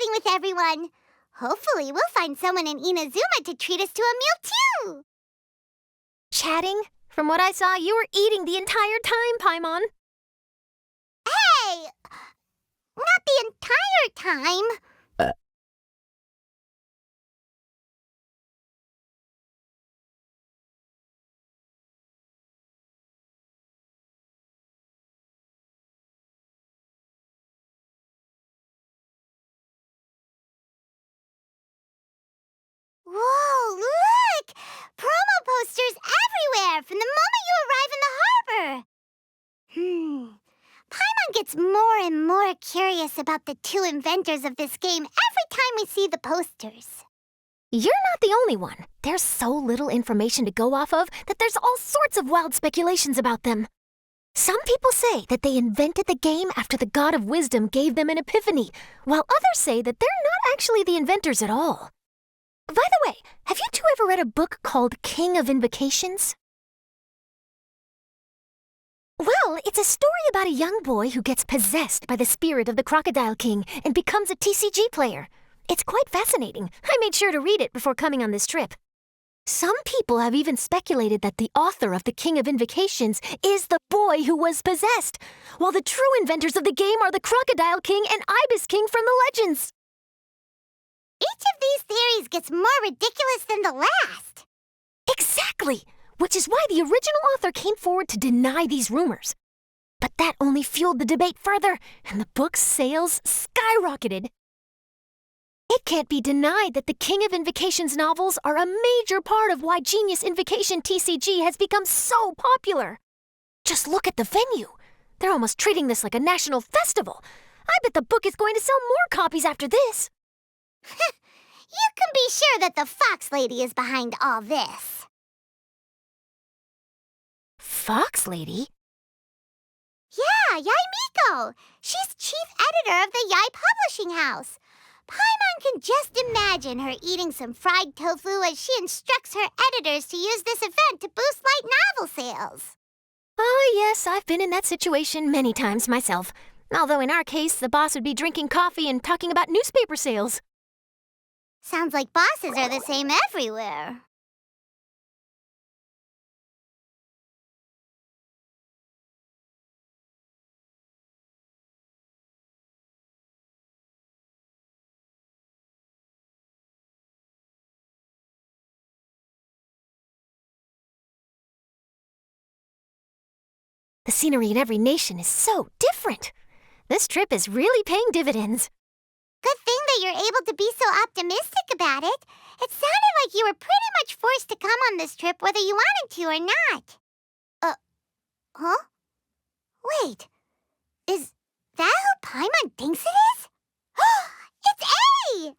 chatting with everyone. Hopefully, we'll find someone in Inazuma to treat us to a meal, too. Chatting? From what I saw, you were eating the entire time, Paimon. Hey! Not the entire time. Whoa, look! Promo posters everywhere from the moment you arrive in the harbor. Paimon gets more and more curious about the two inventors of this game every time we see the posters. You're not the only one. There's so little information to go off of that there's all sorts of wild speculations about them. Some people say that they invented the game after the God of Wisdom gave them an epiphany, while others say that they're not actually the inventors at all. By the way, have you two ever read a book called King of Invocations? Well, it's a story about a young boy who gets possessed by the spirit of the Crocodile King and becomes a TCG player. It's quite fascinating. I made sure to read it before coming on this trip. Some people have even speculated that the author of the King of Invocations is the boy who was possessed, while the true inventors of the game are the Crocodile King and Ibis King from the legends. Each of these theories gets more ridiculous than the last. Exactly! Which is why the original author came forward to deny these rumors. But that only fueled the debate further, and the book's sales skyrocketed. It can't be denied that the King of Invocations novels are a major part of why Genius Invocation TCG has become so popular. Just look at the venue. They're almost treating this like a national festival. I bet the book is going to sell more copies after this. You can be sure that the Fox Lady is behind all this. Fox Lady? Yeah, Yai Miko. She's chief editor of the Yai Publishing House. Paimon can just imagine her eating some fried tofu as she instructs her editors to use this event to boost light novel sales. Oh, yes, I've been in that situation many times myself. Although in our case, the boss would be drinking coffee and talking about newspaper sales. Sounds like bosses are the same everywhere. The scenery in every nation is so different. This trip is really paying dividends. Good thing that you're able to be so optimistic about it. It sounded like you were pretty much forced to come on this trip whether you wanted to or not. Huh? Wait, is that who Paimon thinks it is? It's A!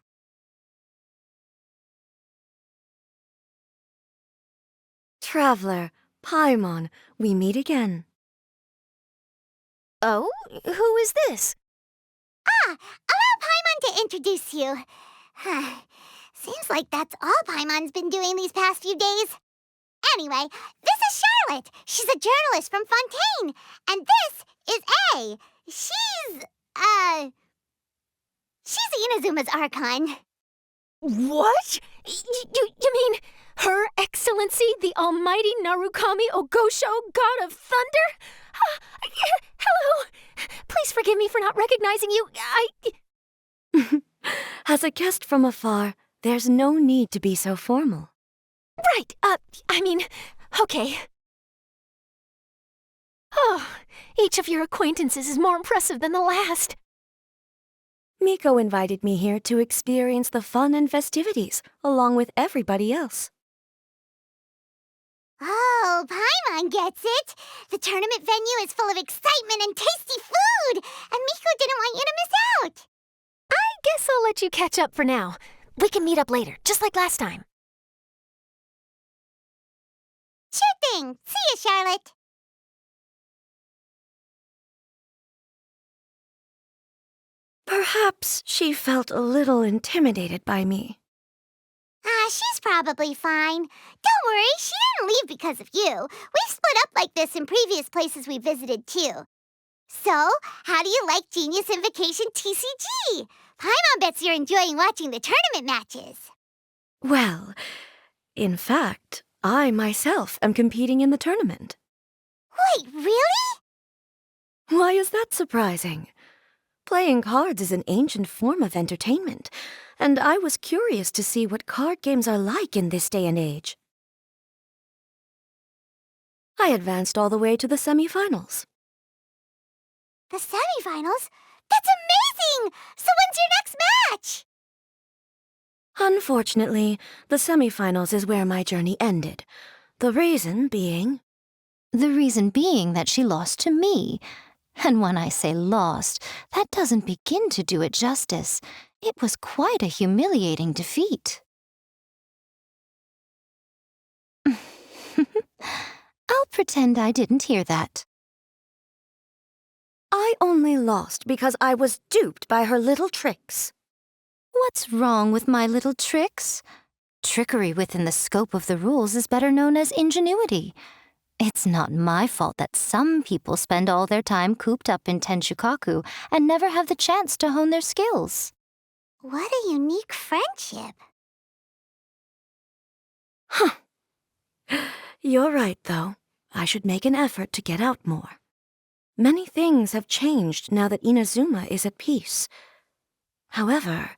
Traveler, Paimon, we meet again. Oh? Who is this? Allow Paimon to introduce you. Seems like that's all Paimon's been doing these past few days. Anyway, this is Charlotte. She's a journalist from Fontaine. And this is A. She's Inazuma's Archon. What? You mean Her Excellency, the Almighty Narukami Ogosho, God of Thunder? Hello. Please forgive me for not recognizing you. As a guest from afar, there's no need to be so formal. Right, okay. Oh, each of your acquaintances is more impressive than the last. Miko invited me here to experience the fun and festivities, along with everybody else. Oh, Paimon gets it. The tournament venue is full of excitement and tasty food, and Miko didn't want you to miss out. I guess I'll let you catch up for now. We can meet up later, just like last time. Sure thing. See you, Charlotte. Perhaps she felt a little intimidated by me. She's probably fine. Don't worry, she didn't leave because of you. We've split up like this in previous places we visited, too. So, how do you like Genius Invocation TCG? Paimon bets you're enjoying watching the tournament matches. Well, in fact, I myself am competing in the tournament. Wait, really? Why is that surprising? Playing cards is an ancient form of entertainment, and I was curious to see what card games are like in this day and age. I advanced all the way to the semifinals. The semifinals? That's amazing! So when's your next match? Unfortunately, the semifinals is where my journey ended. The reason being... The reason being that she lost to me. And when I say lost, that doesn't begin to do it justice. It was quite a humiliating defeat. I'll pretend I didn't hear that. I only lost because I was duped by her little tricks. What's wrong with my little tricks? Trickery within the scope of the rules is better known as ingenuity. It's not my fault that some people spend all their time cooped up in Tenshukaku and never have the chance to hone their skills. What a unique friendship. Huh. You're right, though. I should make an effort to get out more. Many things have changed now that Inazuma is at peace. However,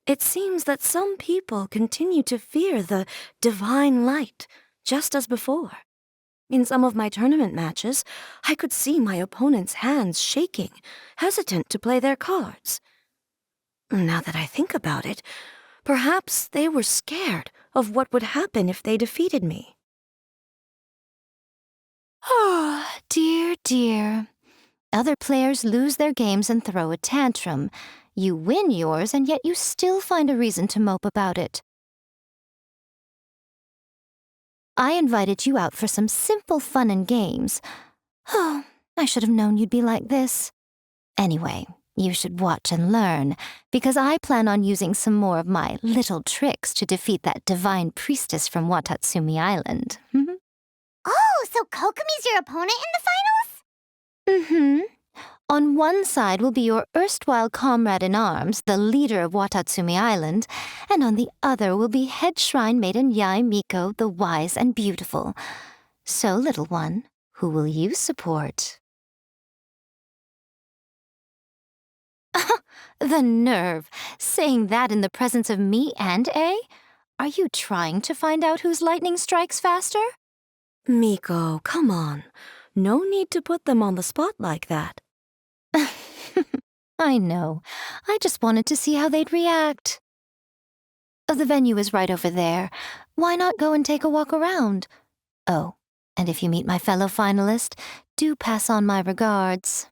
it seems that some people continue to fear the divine light, just as before. In some of my tournament matches, I could see my opponent's hands shaking, hesitant to play their cards. Now that I think about it, perhaps they were scared of what would happen if they defeated me. Oh, dear, dear. Other players lose their games and throw a tantrum. You win yours, and yet you still find a reason to mope about it. I invited you out for some simple fun and games. Oh, I should have known you'd be like this. Anyway, you should watch and learn, because I plan on using some more of my little tricks to defeat that divine priestess from Watatsumi Island. Oh, so Kokomi's your opponent in the finals? Mm-hmm. On one side will be your erstwhile comrade-in-arms, the leader of Watatsumi Island, and on the other will be head shrine maiden Yae Miko, the wise and beautiful. So, little one, who will you support? The nerve! Saying that in the presence of me and A? Are you trying to find out whose lightning strikes faster? Miko, come on. No need to put them on the spot like that. I know. I just wanted to see how they'd react. The venue is right over there. Why not go and take a walk around? Oh, and if you meet my fellow finalist, do pass on my regards.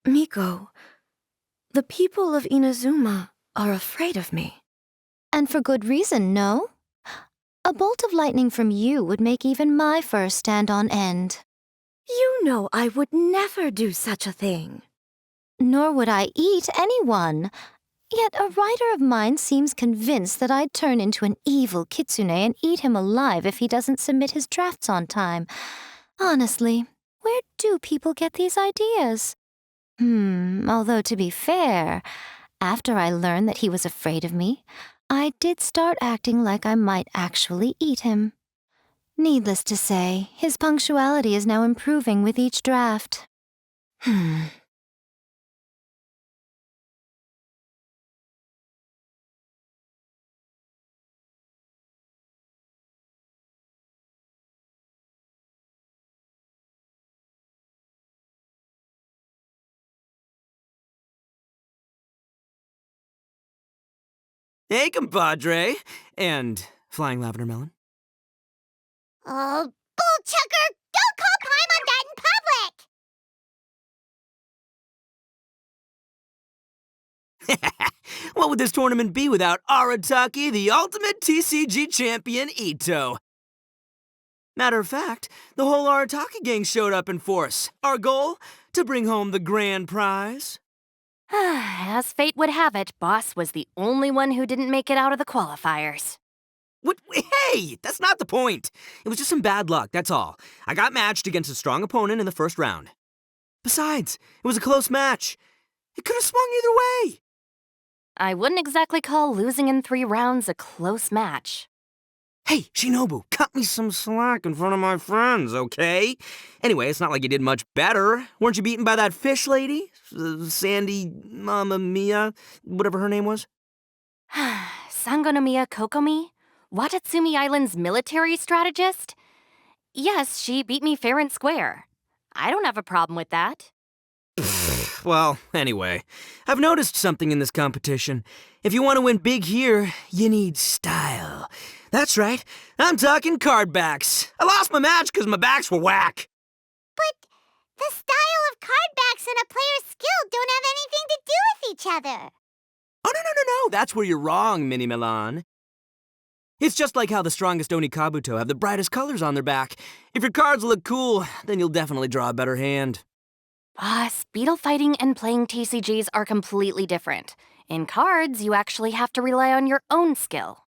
Miko, the people of Inazuma are afraid of me. And for good reason, no? A bolt of lightning from you would make even my fur stand on end. You know I would never do such a thing. Nor would I eat anyone. Yet a writer of mine seems convinced that I'd turn into an evil kitsune and eat him alive if he doesn't submit his drafts on time. Honestly, where do people get these ideas? Although to be fair, after I learned that he was afraid of me, I did start acting like I might actually eat him. Needless to say, his punctuality is now improving with each draft. Hey, compadre! And flying lavender melon. Oh, bullchucker! Don't call Paimon that in public! What would this tournament be without Arataki, the ultimate TCG champion, Ito? Matter of fact, the whole Arataki gang showed up in force. Our goal? To bring home the grand prize. As fate would have it, Boss was the only one who didn't make it out of the qualifiers. What? Hey, that's not the point. It was just some bad luck, that's all. I got matched against a strong opponent in the first round. Besides, it was a close match. It could have swung either way. I wouldn't exactly call losing in 3 rounds a close match. Hey, Shinobu, cut me some slack in front of my friends, okay? Anyway, it's not like you did much better. Weren't you beaten by that fish lady? Sandy, Mamma Mia, whatever her name was? Sangonomiya Kokomi? Watatsumi Island's military strategist? Yes, she beat me fair and square. I don't have a problem with that. Well, anyway, I've noticed something in this competition. If you want to win big here, you need style. That's right, I'm talking card backs. I lost my match because my backs were whack. But the style of card backs and a player's skill don't have anything to do with each other. Oh, no, that's where you're wrong, Mini Milan. It's just like how the strongest Onikabuto have the brightest colors on their back. If your cards look cool, then you'll definitely draw a better hand. Beetle fighting and playing TCGs are completely different. In cards, you actually have to rely on your own skill.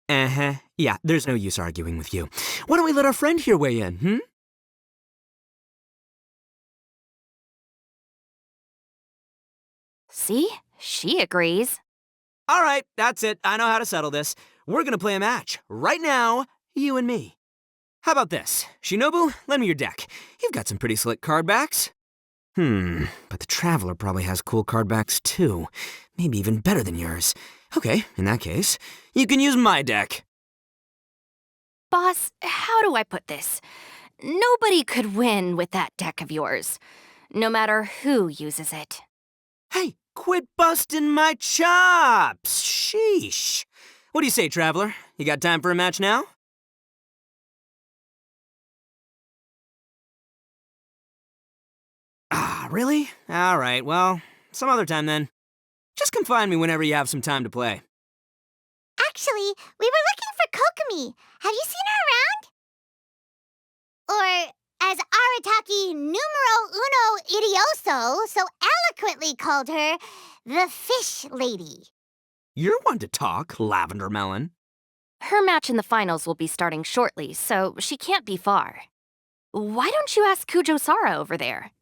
Uh-huh. Yeah, there's no use arguing with you. Why don't we let our friend here weigh in, See? She agrees. All right, that's it. I know how to settle this. We're gonna play a match. Right now, you and me. How about this? Shinobu, lend me your deck. You've got some pretty slick card backs. But the Traveler probably has cool card backs too. Maybe even better than yours. Okay, in that case, you can use my deck. Boss, how do I put this? Nobody could win with that deck of yours, no matter who uses it. Hey, quit busting my chops! Sheesh. What do you say, Traveler? You got time for a match now? Ah, really? All right, well, some other time then. Just come find me whenever you have some time to play. Actually, we were looking for Kokomi. Have you seen her around? Or, as Arataki numero uno idioso so eloquently called her, the Fish Lady. You're one to talk, Lavender Melon. Her match in the finals will be starting shortly, so she can't be far. Why don't you ask Kujo-Sara over there?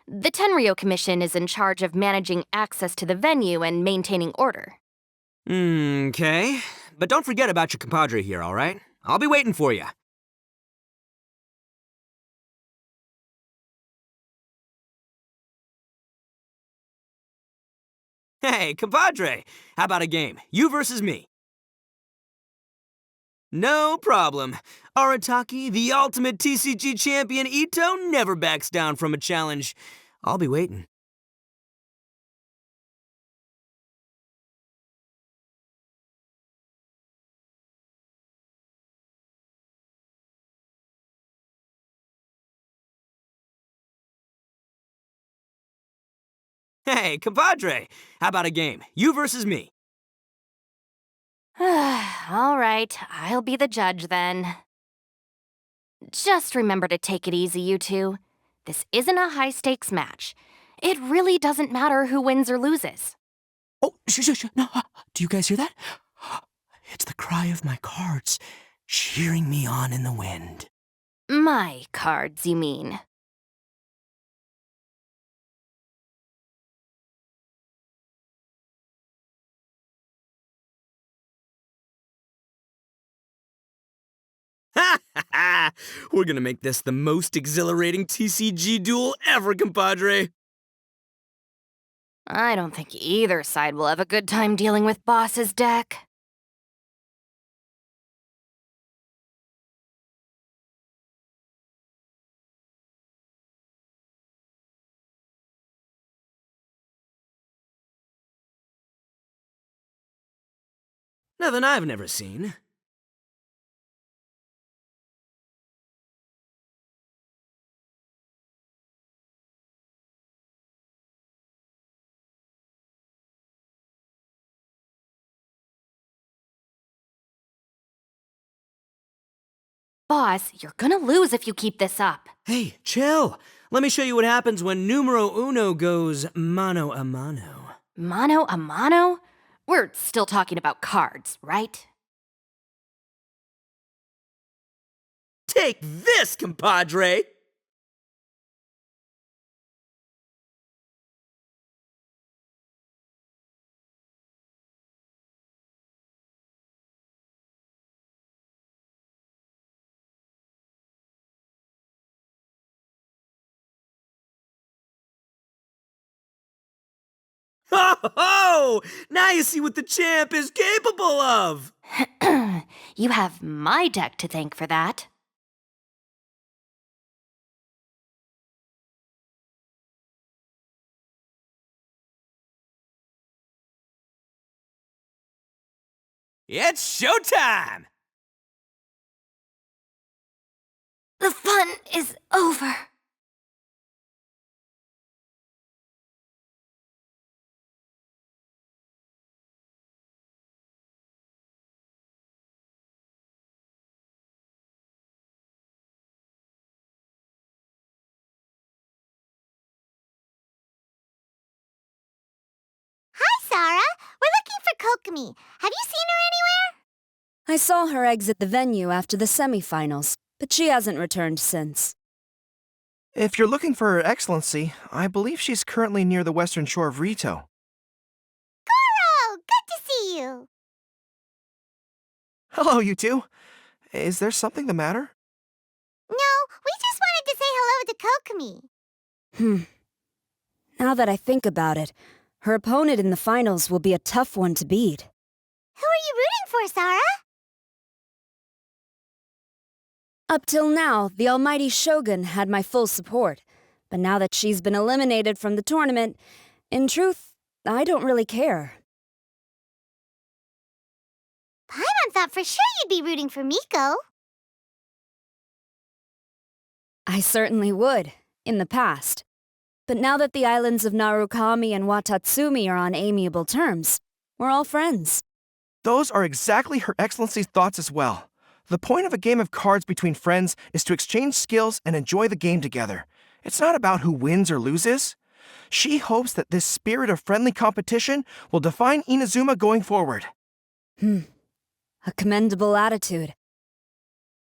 The Tenryo Commission is in charge of managing access to the venue and maintaining order. Okay. But don't forget about your compadre here, all right? I'll be waiting for you. Hey, compadre, how about a game? You versus me. No problem. Arataki, the ultimate TCG champion Ito, never backs down from a challenge. I'll be waiting. Hey, compadre, how about a game? You versus me. All right, I'll be the judge then. Just remember to take it easy, you two. This isn't a high-stakes match. It really doesn't matter who wins or loses. Oh, shush. No, do you guys hear that? It's the cry of my cards, cheering me on in the wind. My cards, you mean? Ha ha ha! We're gonna make this the most exhilarating TCG duel ever, compadre! I don't think either side will have a good time dealing with Boss's deck. Nothing I've never seen. Boss, you're gonna lose if you keep this up. Hey, chill. Let me show you what happens when numero uno goes mano a mano. Mano a mano? We're still talking about cards, right? Take this, compadre! Ho ho! Now you see what the champ is capable of! You have my deck to thank for that. It's showtime! The fun is over. Hi, Sarah. We're looking for Kokomi. Have you seen her anywhere? I saw her exit the venue after the semifinals, but she hasn't returned since. If you're looking for Her Excellency, I believe she's currently near the western shore of Rito. Goro, good to see you. Hello, you two. Is there something the matter? No, we just wanted to say hello to Kokomi. Now that I think about it, her opponent in the finals will be a tough one to beat. Who are you rooting for, Sarah? Up till now, the almighty Shogun had my full support, but now that she's been eliminated from the tournament, in truth, I don't really care. Paimon thought for sure you'd be rooting for Miko. I certainly would, in the past. But now that the islands of Narukami and Watatsumi are on amiable terms, we're all friends. Those are exactly Her Excellency's thoughts as well. The point of a game of cards between friends is to exchange skills and enjoy the game together. It's not about who wins or loses. She hopes that this spirit of friendly competition will define Inazuma going forward. A commendable attitude.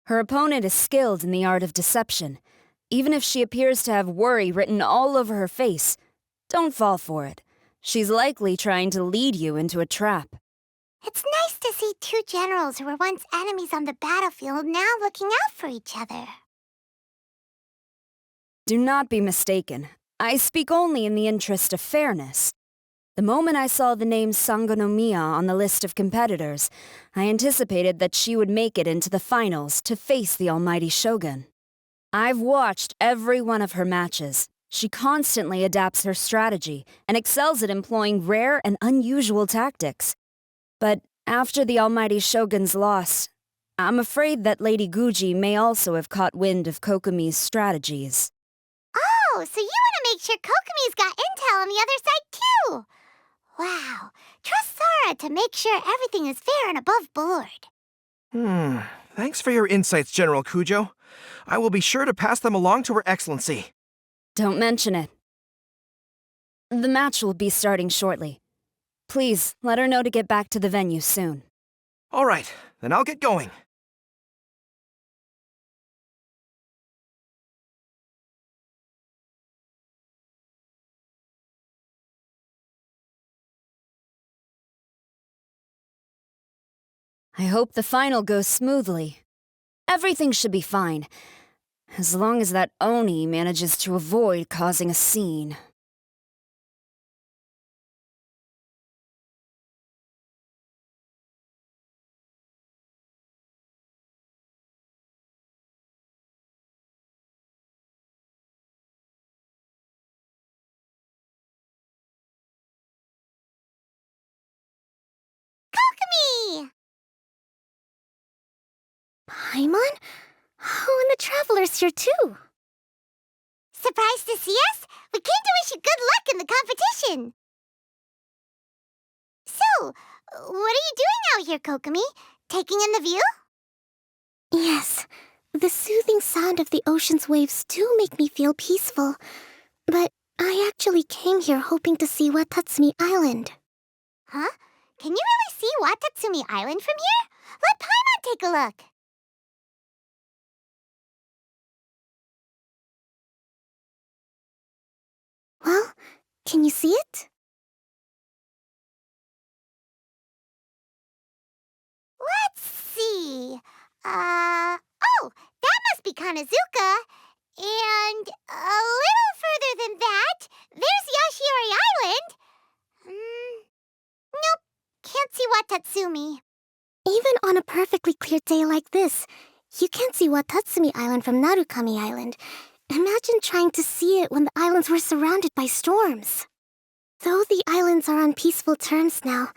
Her opponent is skilled in the art of deception. Even if she appears to have worry written all over her face, don't fall for it. She's likely trying to lead you into a trap. It's nice to see two generals who were once enemies on the battlefield now looking out for each other. Do not be mistaken. I speak only in the interest of fairness. The moment I saw the name Sangonomiya on the list of competitors, I anticipated that she would make it into the finals to face the almighty Shogun. I've watched every one of her matches. She constantly adapts her strategy and excels at employing rare and unusual tactics. But after the almighty Shogun's loss, I'm afraid that Lady Guji may also have caught wind of Kokomi's strategies. Oh, so you want to make sure Kokomi's got intel on the other side too? Wow, trust Sarah to make sure everything is fair and above board. Thanks for your insights, General Kujo. I will be sure to pass them along to Her Excellency. Don't mention it. The match will be starting shortly. Please, let her know to get back to the venue soon. All right, then I'll get going. I hope the final goes smoothly. Everything should be fine, as long as that Oni manages to avoid causing a scene. Kokomi! Paimon? Oh, and the Traveler's here too. Surprised to see us? We came to wish you good luck in the competition. So, what are you doing out here, Kokomi? Taking in the view? Yes, the soothing sound of the ocean's waves do make me feel peaceful. But I actually came here hoping to see Watatsumi Island. Huh? Can you really see Watatsumi Island from here? Let Paimon take a look. Well, can you see it? Let's see. Oh, that must be Kanazuka. And a little further than that, there's Yashiori Island. Nope, can't see Watatsumi. Even on a perfectly clear day like this, you can't see Watatsumi Island from Narukami Island. Imagine trying to see it when the islands were surrounded by storms. Though the islands are on peaceful terms now,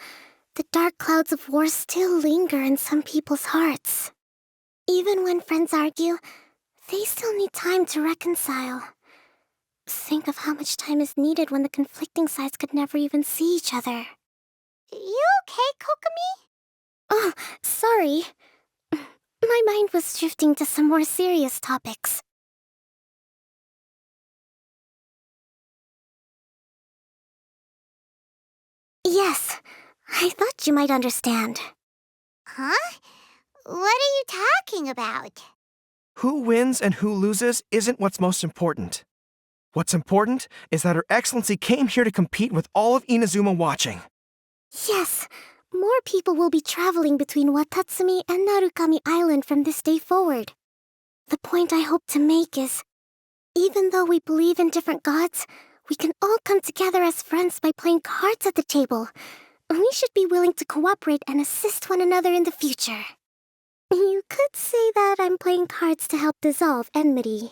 the dark clouds of war still linger in some people's hearts. Even when friends argue, they still need time to reconcile. Think of how much time is needed when the conflicting sides could never even see each other. You okay, Kokomi? Oh, sorry. My mind was drifting to some more serious topics. Yes, I thought you might understand. Huh? What are you talking about? Who wins and who loses isn't what's most important. What's important is that Her Excellency came here to compete with all of Inazuma watching. Yes, more people will be traveling between Watatsumi and Narukami Island from this day forward. The point I hope to make is, even though we believe in different gods, we can all come together as friends by playing cards at the table. We should be willing to cooperate and assist one another in the future. You could say that I'm playing cards to help dissolve enmity.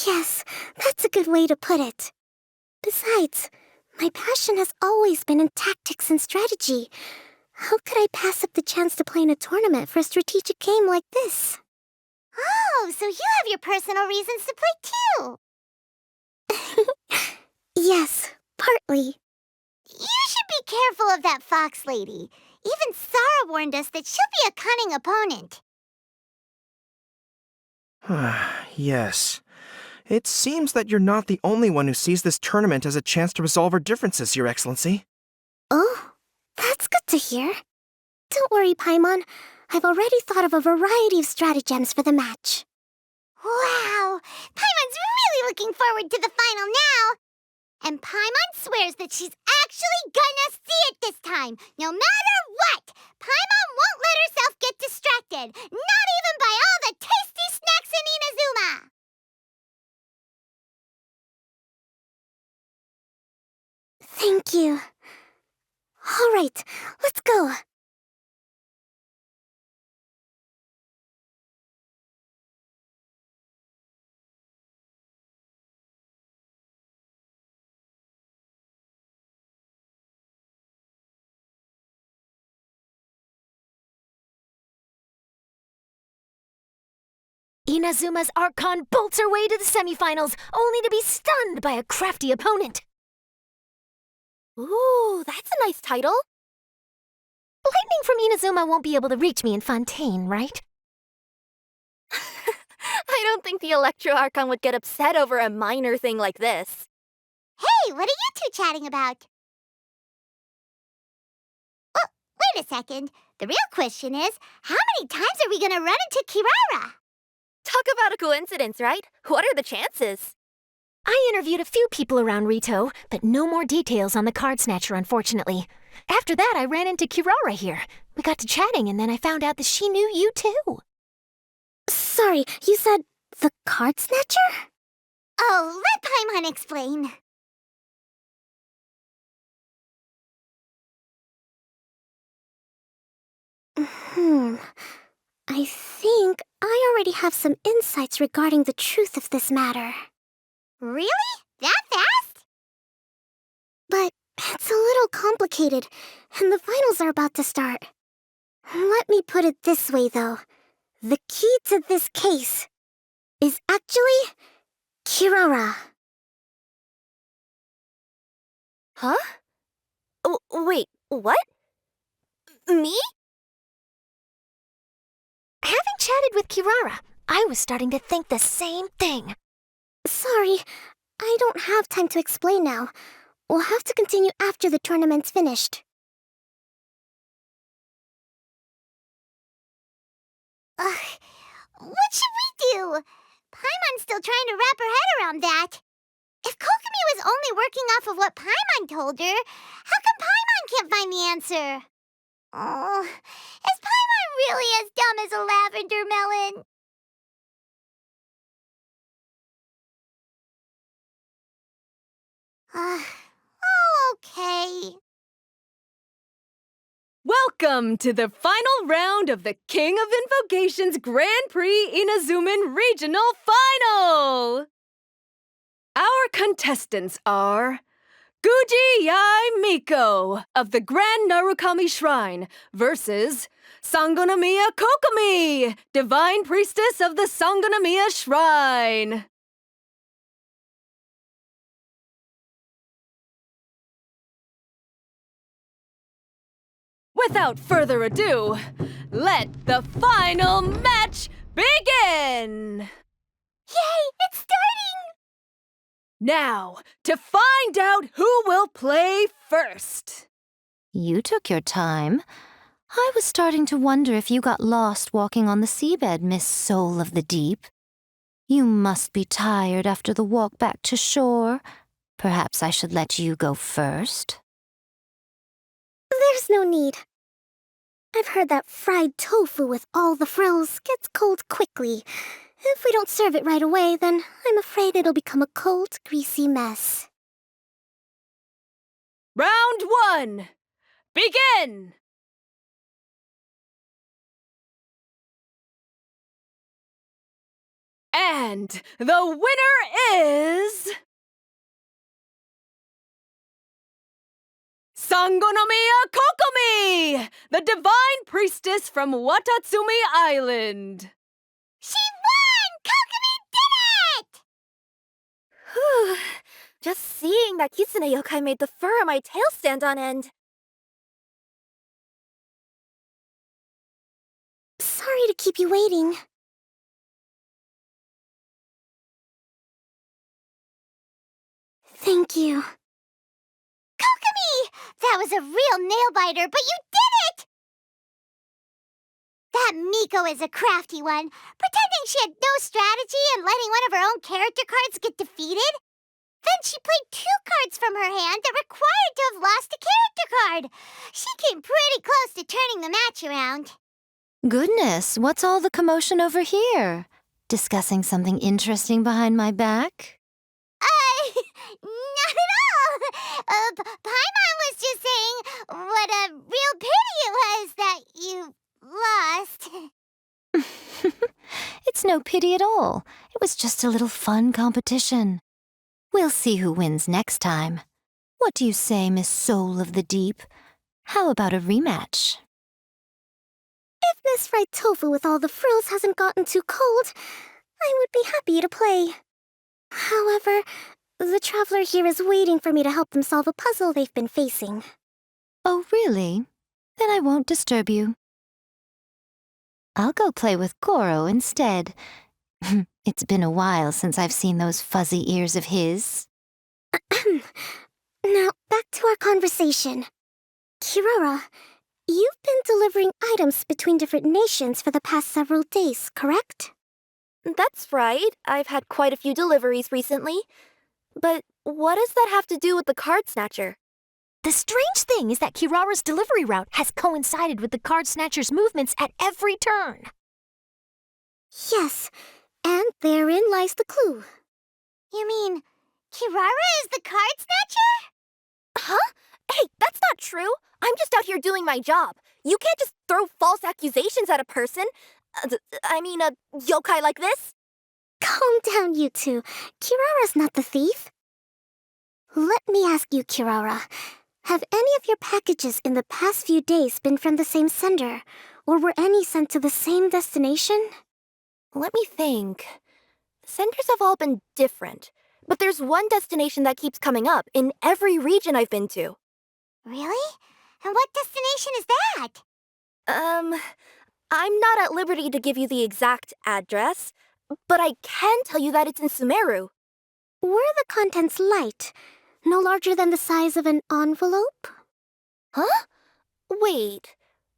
Yes, that's a good way to put it. Besides, my passion has always been in tactics and strategy. How could I pass up the chance to play in a tournament for a strategic game like this? Oh, so you have your personal reasons to play too. Yes, partly. You should be careful of that fox lady. Even Sarah warned us that she'll be a cunning opponent. Yes. It seems that you're not the only one who sees this tournament as a chance to resolve our differences, Your Excellency. Oh, that's good to hear. Don't worry, Paimon. I've already thought of a variety of stratagems for the match. Wow! Paimon's really looking forward to the final now! And Paimon swears that she's actually gonna see it this time, no matter what! Paimon won't let herself get distracted, not even by all the tasty snacks in Inazuma! Thank you. All right, let's go. Inazuma's Archon bolts her way to the semifinals, only to be stunned by a crafty opponent. Ooh, that's a nice title. Lightning from Inazuma won't be able to reach me in Fontaine, right? I don't think the Electro Archon would get upset over a minor thing like this. Hey, what are you two chatting about? Oh, wait a second. The real question is, how many times are we gonna run into Kirara? Talk about a coincidence, right? What are the chances? I interviewed a few people around Rito, but no more details on the card snatcher, unfortunately. After that, I ran into Kirara here. We got to chatting, and then I found out that she knew you too. Sorry, you said the card snatcher? Oh, let Paimon explain. I think I already have some insights regarding the truth of this matter. Really? That fast? But it's a little complicated, and the finals are about to start. Let me put it this way, though. The key to this case is actually Kirara. Huh? Oh, wait, what? Me? Having chatted with Kirara, I was starting to think the same thing. Sorry, I don't have time to explain now. We'll have to continue after the tournament's finished. What should we do? Paimon's still trying to wrap her head around that. If Kokomi was only working off of what Paimon told her, how come Paimon can't find the answer? Oh, is Paimon really as dumb as a lavender melon? Oh, okay. Welcome to the final round of the King of Invocations Grand Prix Inazuman Regional Final! Our contestants are Guji Yai Miko of the Grand Narukami Shrine versus Sangonomiya Kokomi, Divine Priestess of the Sangonomiya Shrine. Without further ado, let the final match begin! Yay, it's starting! Now, to find out who will play first. You took your time. I was starting to wonder if you got lost walking on the seabed, Miss Soul of the Deep. You must be tired after the walk back to shore. Perhaps I should let you go first. There's no need. I've heard that fried tofu with all the frills gets cold quickly. If we don't serve it right away, then I'm afraid it'll become a cold, greasy mess. Round 1. Begin! And the winner is... Sangonomiya Kokomi, the Divine Priestess from Watatsumi Island. She won! Kokomi did it! Whew. Just seeing that Kitsune yokai made the fur on my tail stand on end. Sorry to keep you waiting. Thank you. Kokomi! That was a real nail-biter, but you did it! That Miko is a crafty one, pretending she had no strategy and letting one of her own character cards get defeated. Then she played 2 cards from her hand that required to have lost a character card. She came pretty close to turning the match around. Goodness, what's all the commotion over here? Discussing something interesting behind my back? Not at all. Paimon was just saying what a real pity it was that you lost. It's no pity at all. It was just a little fun competition. We'll see who wins next time. What do you say, Miss Soul of the Deep? How about a rematch? If Miss Fried Tofu with all the frills hasn't gotten too cold, I would be happy to play. However, the traveler here is waiting for me to help them solve a puzzle they've been facing. Oh, really? Then I won't disturb you. I'll go play with Goro instead. It's been a while since I've seen those fuzzy ears of his. Now, back to our conversation. Kirara, you've been delivering items between different nations for the past several days, correct? That's right. I've had quite a few deliveries recently. But what does that have to do with the card snatcher? The strange thing is that Kirara's delivery route has coincided with the card snatcher's movements at every turn. Yes, and therein lies the clue. You mean, Kirara is the card snatcher? Huh? Hey, that's not true. I'm just out here doing my job. You can't just throw false accusations at a person. A yokai like this. Calm down, you two. Kirara's not the thief. Let me ask you, Kirara. Have any of your packages in the past few days been from the same sender? Or were any sent to the same destination? Let me think. The senders have all been different. But there's one destination that keeps coming up in every region I've been to. Really? And what destination is that? I'm not at liberty to give you the exact address, but I can tell you that it's in Sumeru. Were the contents light? No larger than the size of an envelope? Huh? Wait,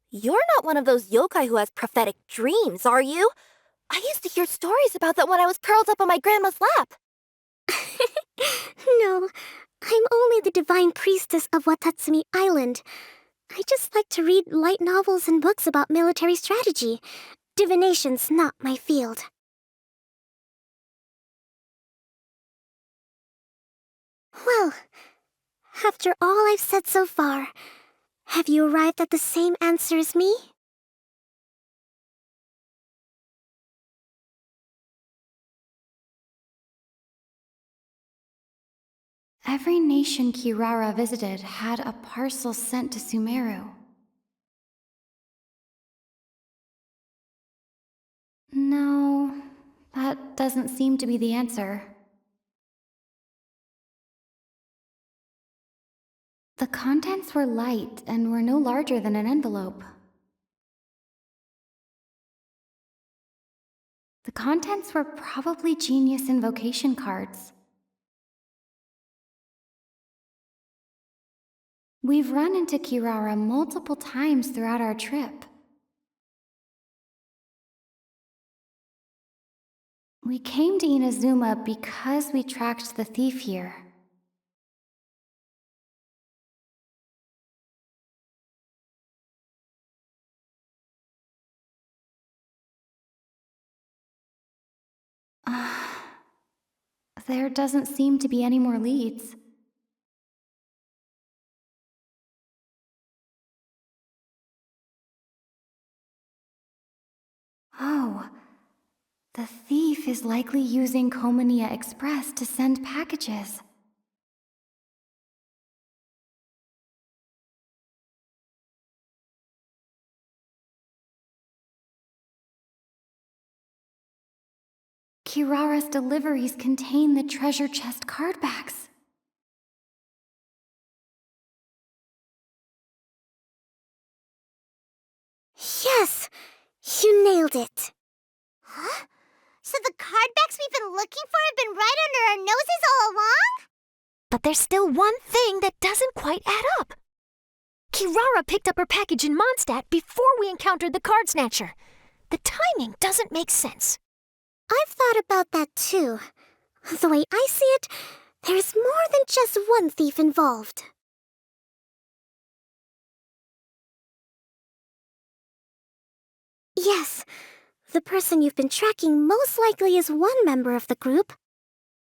you're not one of those yokai who has prophetic dreams, are you? I used to hear stories about that when I was curled up on my grandma's lap. No, I'm only the divine priestess of Watatsumi Island. I just like to read light novels and books about military strategy. Divination's not my field. Well, after all I've said so far, have you arrived at the same answer as me? Every nation Kirara visited had a parcel sent to Sumeru. No, that doesn't seem to be the answer. The contents were light and were no larger than an envelope. The contents were probably genius invocation cards. We've run into Kirara multiple times throughout our trip. We came to Inazuma because we tracked the thief here. There doesn't seem to be any more leads. Oh, the thief is likely using Komania Express to send packages. Kirara's deliveries contain the treasure chest cardbacks. Yes! You nailed it! Huh? So the cardbacks we've been looking for have been right under our noses all along? But there's still one thing that doesn't quite add up. Kirara picked up her package in Mondstadt before we encountered the card snatcher. The timing doesn't make sense. I've thought about that too. The way I see it, there's more than just one thief involved. Yes, the person you've been tracking most likely is one member of the group.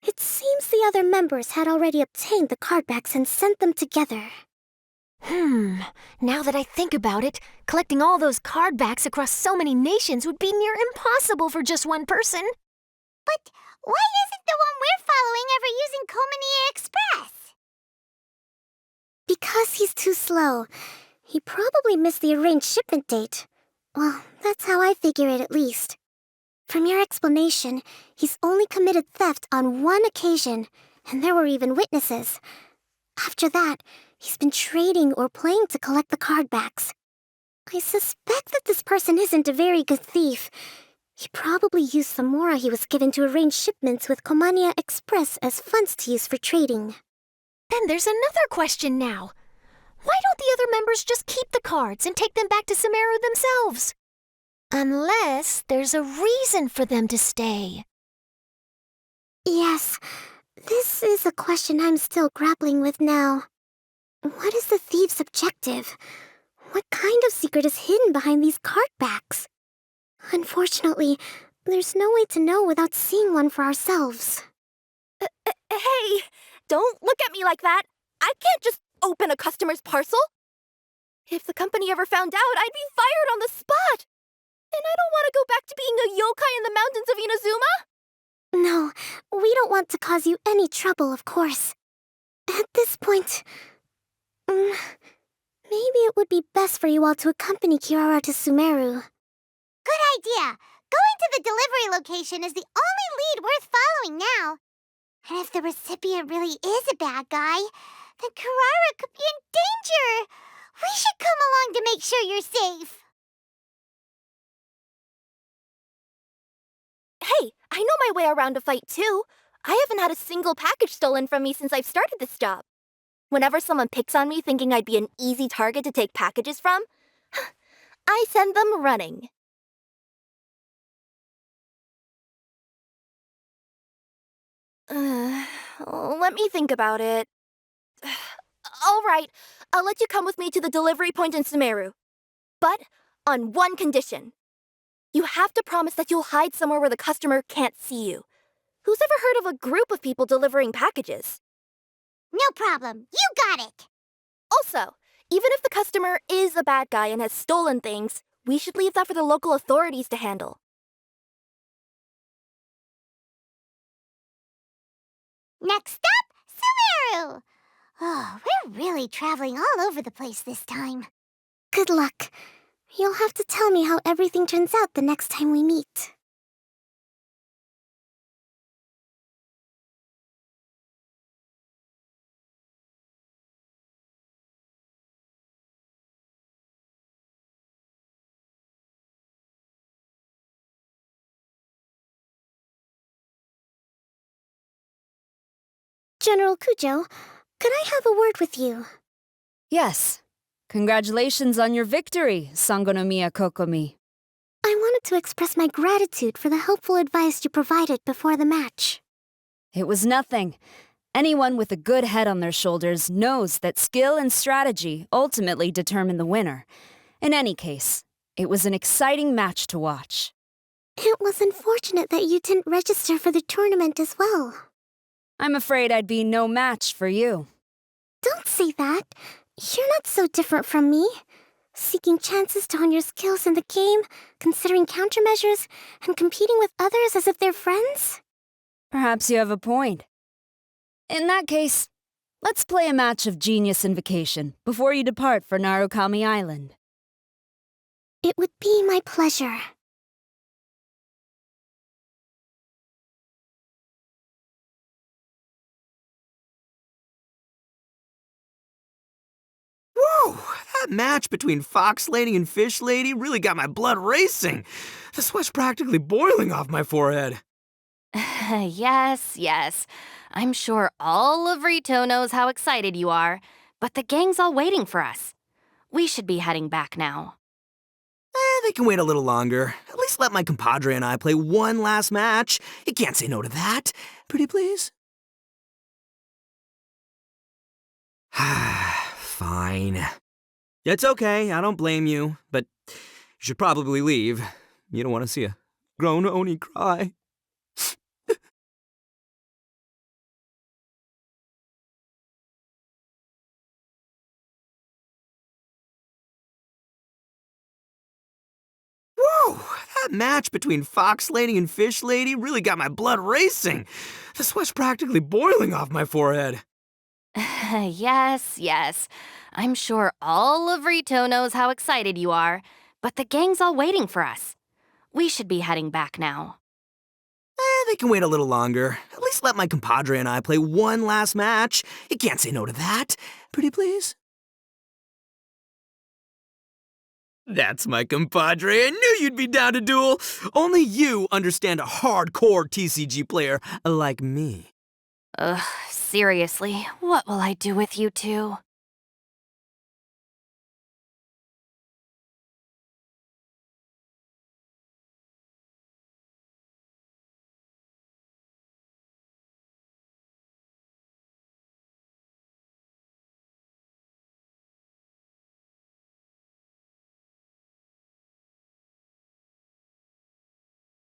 It seems the other members had already obtained the cardbacks and sent them together. Now that I think about it, collecting all those cardbacks across so many nations would be near impossible for just one person. But why isn't the one we're following ever using Komania Express? Because he's too slow. He probably missed the arranged shipment date. Well, that's how I figure it at least. From your explanation, he's only committed theft on one occasion, and there were even witnesses. After that, he's been trading or playing to collect the cardbacks. I suspect that this person isn't a very good thief. He probably used the mora he was given to arrange shipments with Komania Express as funds to use for trading. Then there's another question now. Why don't the other members just keep the cards and take them back to Sumeru themselves? Unless there's a reason for them to stay. Yes, this is a question I'm still grappling with now. What is the thief's objective? What kind of secret is hidden behind these cardbacks? Unfortunately, there's no way to know without seeing one for ourselves. Hey, don't look at me like that. I can't just open a customer's parcel. If the company ever found out, I'd be fired on the spot. And I don't want to go back to being a yokai in the mountains of Inazuma. No, we don't want to cause you any trouble, of course. At this point, maybe it would be best for you all to accompany Kirara to Sumeru. Good idea. Going to the delivery location is the only lead worth following now. And if the recipient really is a bad guy, then Kirara could be in danger. We should come along to make sure you're safe. Hey, I know my way around a fight too. I haven't had a single package stolen from me since I've started this job. Whenever someone picks on me thinking I'd be an easy target to take packages from, I send them running. Let me think about it. All right, I'll let you come with me to the delivery point in Sumeru. But on one condition. You have to promise that you'll hide somewhere where the customer can't see you. Who's ever heard of a group of people delivering packages? No problem. You got it. Also, even if the customer is a bad guy and has stolen things, we should leave that for the local authorities to handle. Next up, Sumeru! Oh, we're really traveling all over the place this time. Good luck. You'll have to tell me how everything turns out the next time we meet. General Kujo, could I have a word with you? Yes. Congratulations on your victory, Sangonomiya Kokomi. I wanted to express my gratitude for the helpful advice you provided before the match. It was nothing. Anyone with a good head on their shoulders knows that skill and strategy ultimately determine the winner. In any case, it was an exciting match to watch. It was unfortunate that you didn't register for the tournament as well. I'm afraid I'd be no match for you. Don't say that. You're not so different from me. Seeking chances to hone your skills in the game, considering countermeasures, and competing with others as if they're friends? Perhaps you have a point. In that case, let's play a match of Genius Invocation before you depart for Narukami Island. It would be my pleasure. Whoa! That match between Fox Lady and Fish Lady really got my blood racing. The sweat's practically boiling off my forehead. Yes. I'm sure all of Rito knows how excited you are, but the gang's all waiting for us. We should be heading back now. They can wait a little longer. At least let my compadre and I play one last match. You can't say no to that. Pretty please? Fine. It's okay, I don't blame you, but you should probably leave. You don't want to see a grown Oni cry. Whoa! That match between Fox Lady and Fish Lady really got my blood racing. The sweat's practically boiling off my forehead. Yes. I'm sure all of Rito knows how excited you are, but the gang's all waiting for us. We should be heading back now. They can wait a little longer. At least let my compadre and I play one last match. You can't say no to that. Pretty please? That's my compadre. I knew you'd be down to duel. Only you understand a hardcore TCG player like me. Ugh, seriously, what will I do with you two?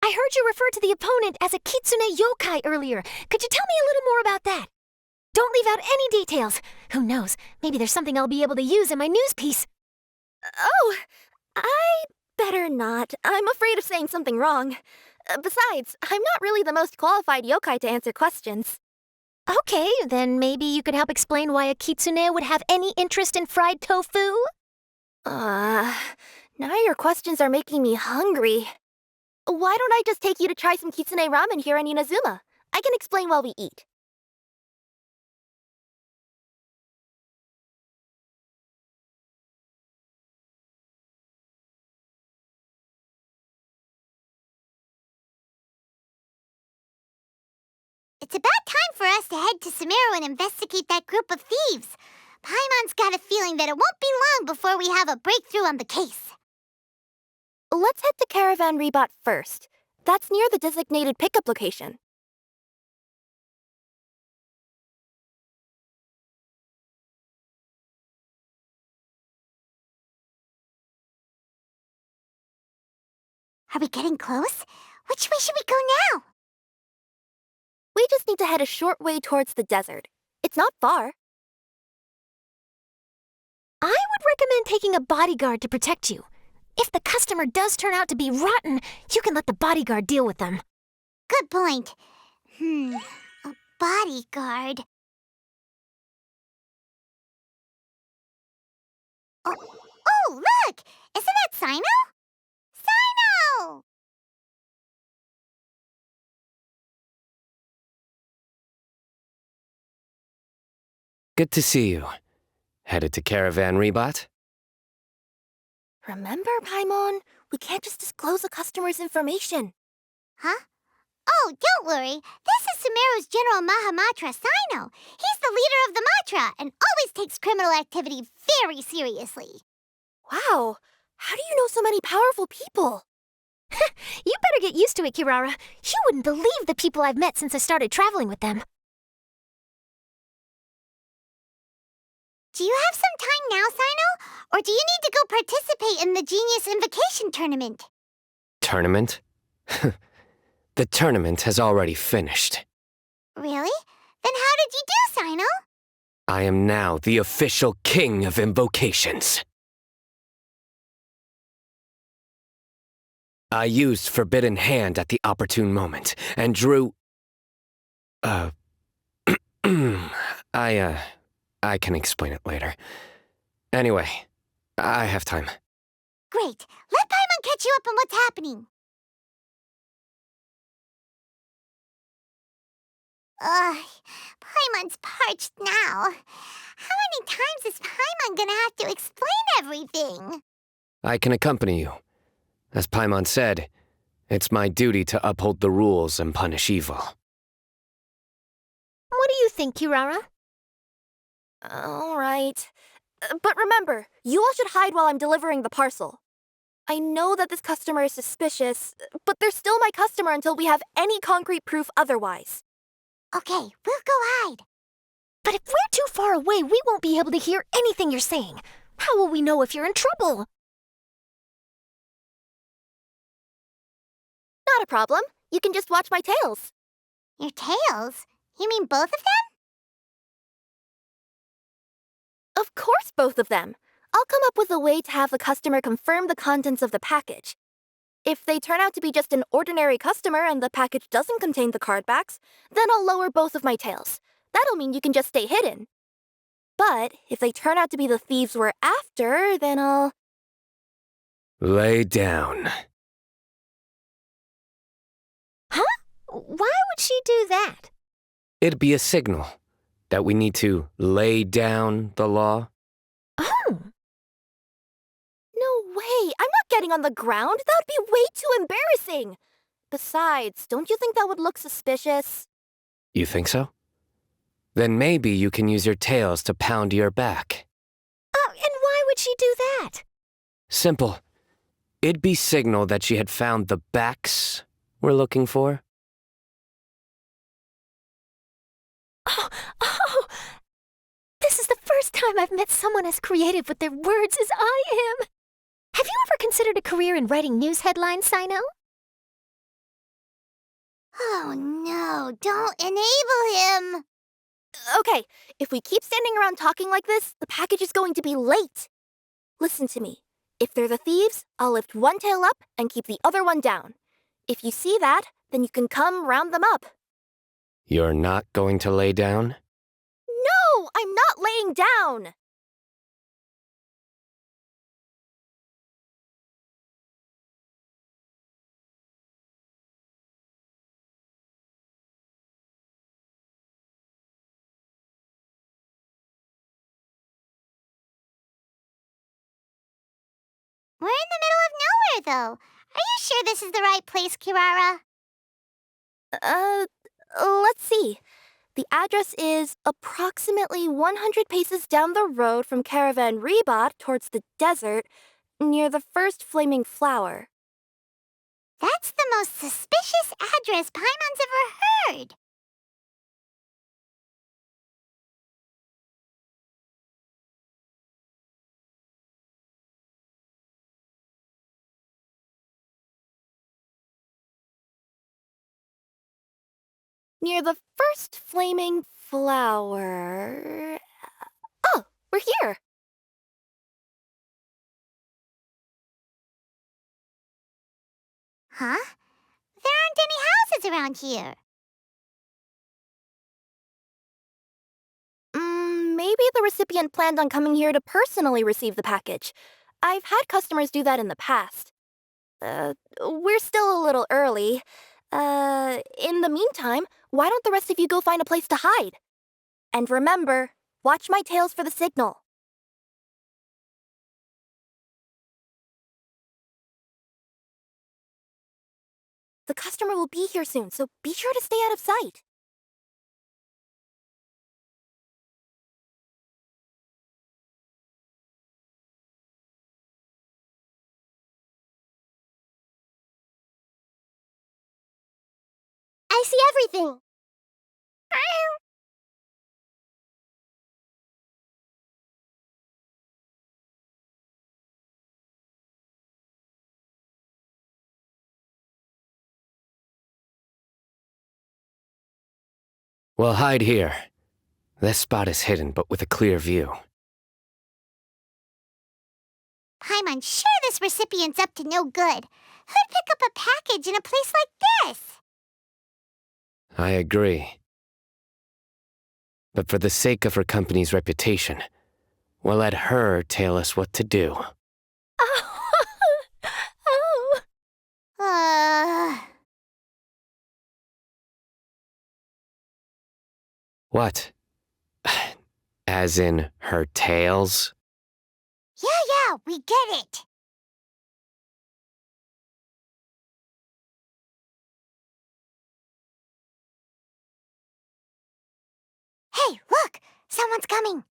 I heard you refer to the opponent as a kitsune yokai earlier. Could you tell me a little more about that? Don't leave out any details. Who knows, maybe there's something I'll be able to use in my news piece. Oh, I better not. I'm afraid of saying something wrong. Besides, I'm not really the most qualified yokai to answer questions. Okay, then maybe you could help explain why a kitsune would have any interest in fried tofu? Now your questions are making me hungry. Why don't I just take you to try some kitsune ramen here in Inazuma? I can explain while we eat. It's about time for us to head to Sumeru and investigate that group of thieves. Paimon's got a feeling that it won't be long before we have a breakthrough on the case. Let's head to Caravan Rebot first. That's near the designated pickup location. Are we getting close? Which way should we go now? We just need to head a short way towards the desert. It's not far. I would recommend taking a bodyguard to protect you. If the customer does turn out to be rotten, you can let the bodyguard deal with them. Good point. A bodyguard. Oh, look! Isn't that Sino? Sino! Good to see you. Headed to Caravan Rebot? Remember, Paimon? We can't just disclose a customer's information. Huh? Oh, don't worry. This is Sumeru's General Mahamatra, Sino. He's the leader of the Matra and always takes criminal activity very seriously. Wow, how do you know so many powerful people? You better get used to it, Kirara. You wouldn't believe the people I've met since I started traveling with them. Do you have some time now, Sino? Or do you need to go participate in the Genius Invocation Tournament? Tournament? The tournament has already finished. Really? Then how did you do, Sino? I am now the official king of invocations. I used Forbidden Hand at the opportune moment, and drew... I can explain it later. Anyway, I have time. Great. Let Paimon catch you up on what's happening. Paimon's parched now. How many times is Paimon gonna have to explain everything? I can accompany you. As Paimon said, it's my duty to uphold the rules and punish evil. What do you think, Kirara? All right. But remember, you all should hide while I'm delivering the parcel. I know that this customer is suspicious, but they're still my customer until we have any concrete proof otherwise. Okay, we'll go hide. But if we're too far away, we won't be able to hear anything you're saying. How will we know if you're in trouble? Not a problem. You can just watch my tails. Your tails? You mean both of them? Of course, both of them. I'll come up with a way to have the customer confirm the contents of the package. If they turn out to be just an ordinary customer and the package doesn't contain the card backs, then I'll lower both of my tails. That'll mean you can just stay hidden. But if they turn out to be the thieves we're after, then I'll... Lay down. Huh? Why would she do that? It'd be a signal that we need to lay down the law. Oh. No way! I'm not getting on the ground! That would be way too embarrassing! Besides, don't you think that would look suspicious? You think so? Then maybe you can use your tails to pound your back. And why would she do that? Simple. It'd be signal that she had found the backs we're looking for. Oh! This is the first time I've met someone as creative with their words as I am. Have you ever considered a career in writing news headlines, Sino? Oh no, don't enable him! Okay, if we keep standing around talking like this, the package is going to be late. Listen to me. If they're the thieves, I'll lift one tail up and keep the other one down. If you see that, then you can come round them up. You're not going to lay down? No, I'm not laying down! We're in the middle of nowhere, though. Are you sure this is the right place, Kirara? Let's see. The address is approximately 100 paces down the road from Caravan Rebot towards the desert, near the first flaming flower. That's the most suspicious address Paimon's ever heard. Near the first flaming flower... Oh, we're here! Huh? There aren't any houses around here. Maybe the recipient planned on coming here to personally receive the package. I've had customers do that in the past. We're still a little early. In the meantime, why don't the rest of you go find a place to hide? And remember, watch my tails for the signal. The customer will be here soon, so be sure to stay out of sight. I see everything. Well, hide here. This spot is hidden, but with a clear view. I'm sure this recipient's up to no good. Who'd pick up a package in a place like this? I agree. But for the sake of her company's reputation, we'll let her tell us what to do. Oh. What? As in her tails? Yeah, we get it. Hey, look! Someone's coming.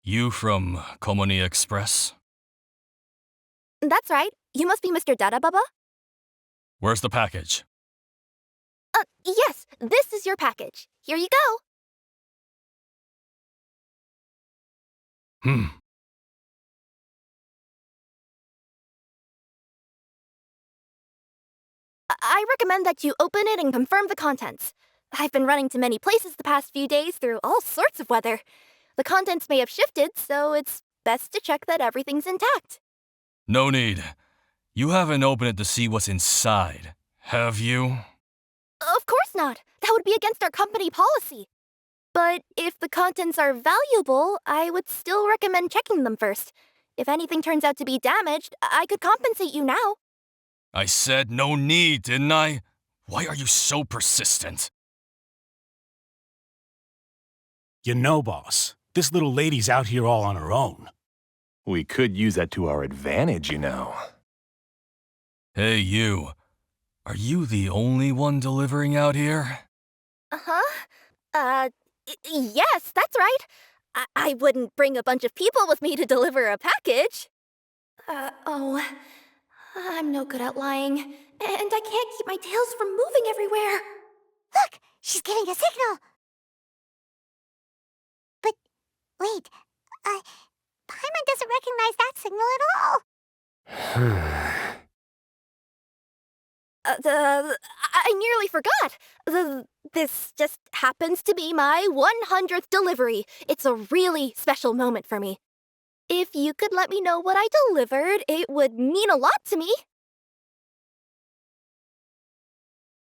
You from Komoni Express? That's right. You must be Mr. Dada Baba? Where's the package? Yes, this is your package. Here you go. I recommend that you open it and confirm the contents. I've been running to many places the past few days through all sorts of weather. The contents may have shifted, so it's best to check that everything's intact. No need. You haven't opened it to see what's inside, have you? Of course not. That would be against our company policy. But if the contents are valuable, I would still recommend checking them first. If anything turns out to be damaged, I could compensate you now. I said no need, didn't I? Why are you so persistent? You know, boss, this little lady's out here all on her own. We could use that to our advantage, you know. Hey, you. Are you the only one delivering out here? Yes, that's right. I wouldn't bring a bunch of people with me to deliver a package. I'm no good at lying, and I can't keep my tails from moving everywhere. Look, she's giving a signal. But, wait, Paimon doesn't recognize that signal at all. I nearly forgot. This just happens to be my 100th delivery. It's a really special moment for me. If you could let me know what I delivered, it would mean a lot to me.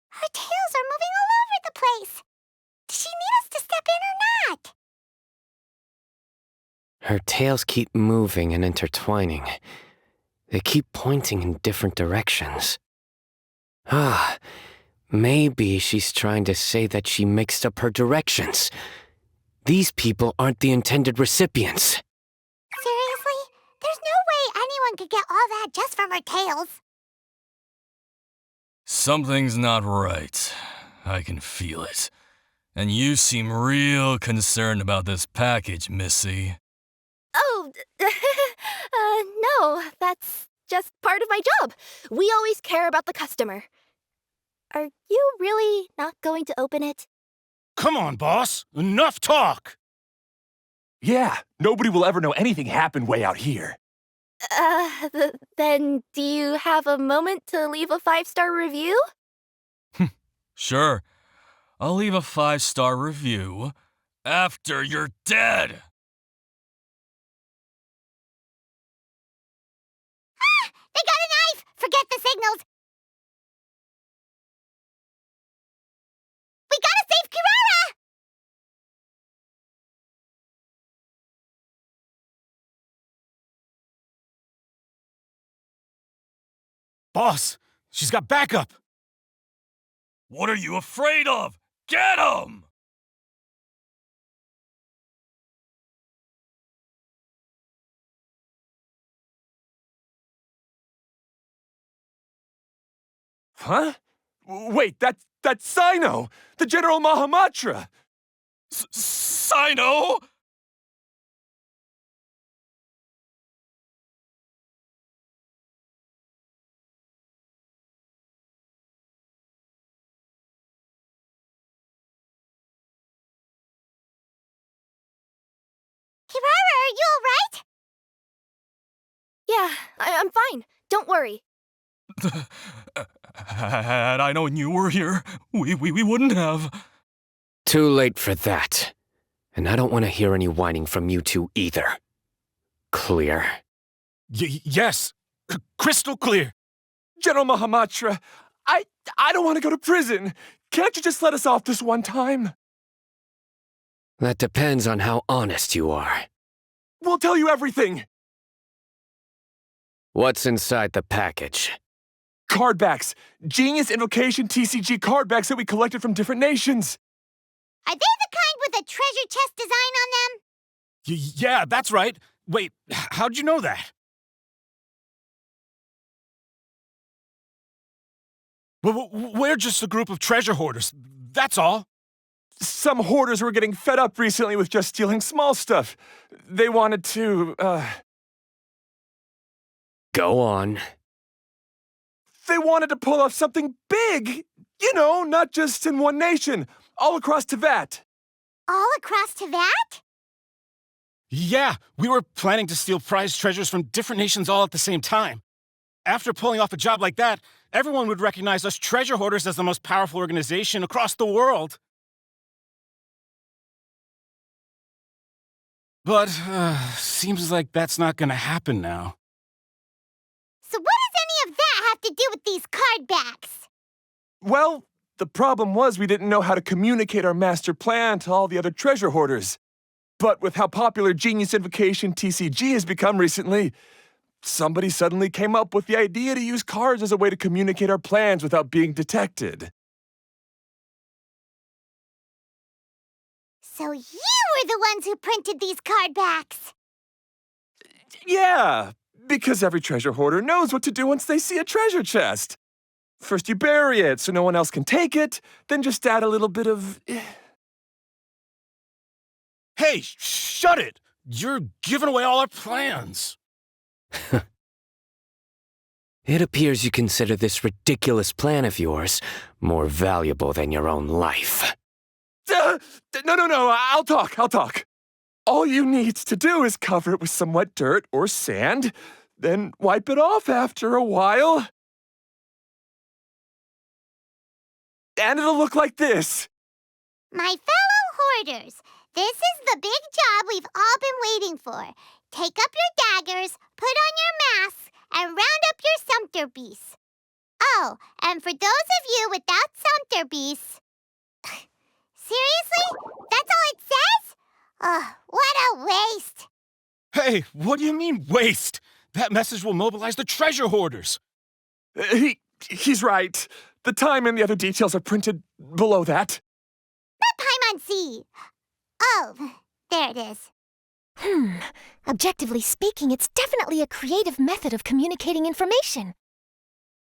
Her tails are moving all over the place. Does she need us to step in or not? Her tails keep moving and intertwining. They keep pointing in different directions. Maybe she's trying to say that she mixed up her directions. These people aren't the intended recipients. Seriously? There's no way anyone could get all that just from her tails. Something's not right. I can feel it. And you seem real concerned about this package, Missy. Oh, no, that's just part of my job. We always care about the customer. Are you really not going to open it? Come on, boss. Enough talk! Yeah, nobody will ever know anything happened way out here. Then do you have a moment to leave a 5-star review? Sure. I'll leave a 5-star review after you're dead. Ah! They got a knife! Forget the signals! We gotta save Kirara! Boss, she's got backup! What are you afraid of? Get him! Huh? Wait, that's Sino! The General Mahamatra! Sino? Kirara, are you alright? Yeah, I'm fine. Don't worry. Had I known you were here, we wouldn't have. Too late for that. And I don't want to hear any whining from you two either. Clear? Yes, crystal clear. General Mahamatra, I don't want to go to prison. Can't you just let us off this one time? That depends on how honest you are. We'll tell you everything. What's inside the package? Card backs. Genius Invocation TCG card backs that we collected from different nations. Are they the kind with a treasure chest design on them? Yeah, that's right. Wait, how'd you know that? We're just a group of treasure hoarders, that's all. Some hoarders were getting fed up recently with just stealing small stuff. They wanted to, Go on. They wanted to pull off something big. You know, not just in one nation. All across Teyvat. All across Teyvat? Yeah, we were planning to steal prized treasures from different nations all at the same time. After pulling off a job like that, everyone would recognize us treasure hoarders as the most powerful organization across the world. But, seems like that's not gonna happen now. So what does any of that have to do with these card backs? Well, the problem was we didn't know how to communicate our master plan to all the other treasure hoarders. But with how popular Genius Invocation TCG has become recently, somebody suddenly came up with the idea to use cards as a way to communicate our plans without being detected. So you were the ones who printed these card backs? Yeah, because every treasure hoarder knows what to do once they see a treasure chest. First you bury it so no one else can take it, then just add a little bit of... Hey, shut it! You're giving away all our plans. It appears you consider this ridiculous plan of yours more valuable than your own life. No, I'll talk. All you need to do is cover it with some wet dirt or sand, then wipe it off after a while. And it'll look like this. My fellow hoarders, this is the big job we've all been waiting for. Take up your daggers, put on your masks, and round up your sumpter beasts. Oh, and for those of you without sumpter beasts... Seriously? That's all it says? Ugh, what a waste. Hey, what do you mean, waste? That message will mobilize the treasure hoarders. He's right. The time and the other details are printed below that. Not Paimon-Z. Oh, there it is. Objectively speaking, it's definitely a creative method of communicating information.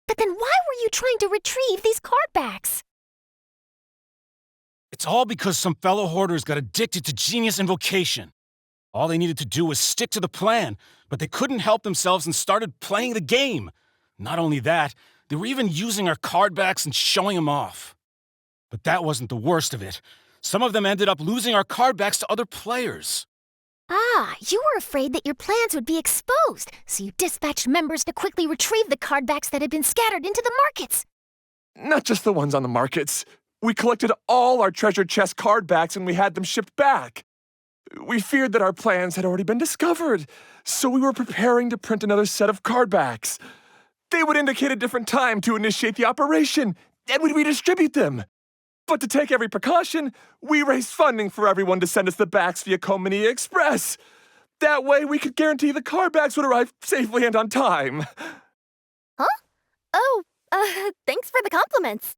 But then why were you trying to retrieve these card backs? It's all because some fellow hoarders got addicted to Genius Invocation. All they needed to do was stick to the plan, but they couldn't help themselves and started playing the game. Not only that, they were even using our card backs and showing them off. But that wasn't the worst of it. Some of them ended up losing our card backs to other players. Ah, you were afraid that your plans would be exposed, so you dispatched members to quickly retrieve the card backs that had been scattered into the markets. Not just the ones on the markets. We collected all our treasure chest card backs and we had them shipped back. We feared that our plans had already been discovered, so we were preparing to print another set of card backs. They would indicate a different time to initiate the operation, and we'd redistribute them. But to take every precaution, we raised funding for everyone to send us the backs via Komania Express. That way, we could guarantee the card backs would arrive safely and on time. Huh? Oh, thanks for the compliments.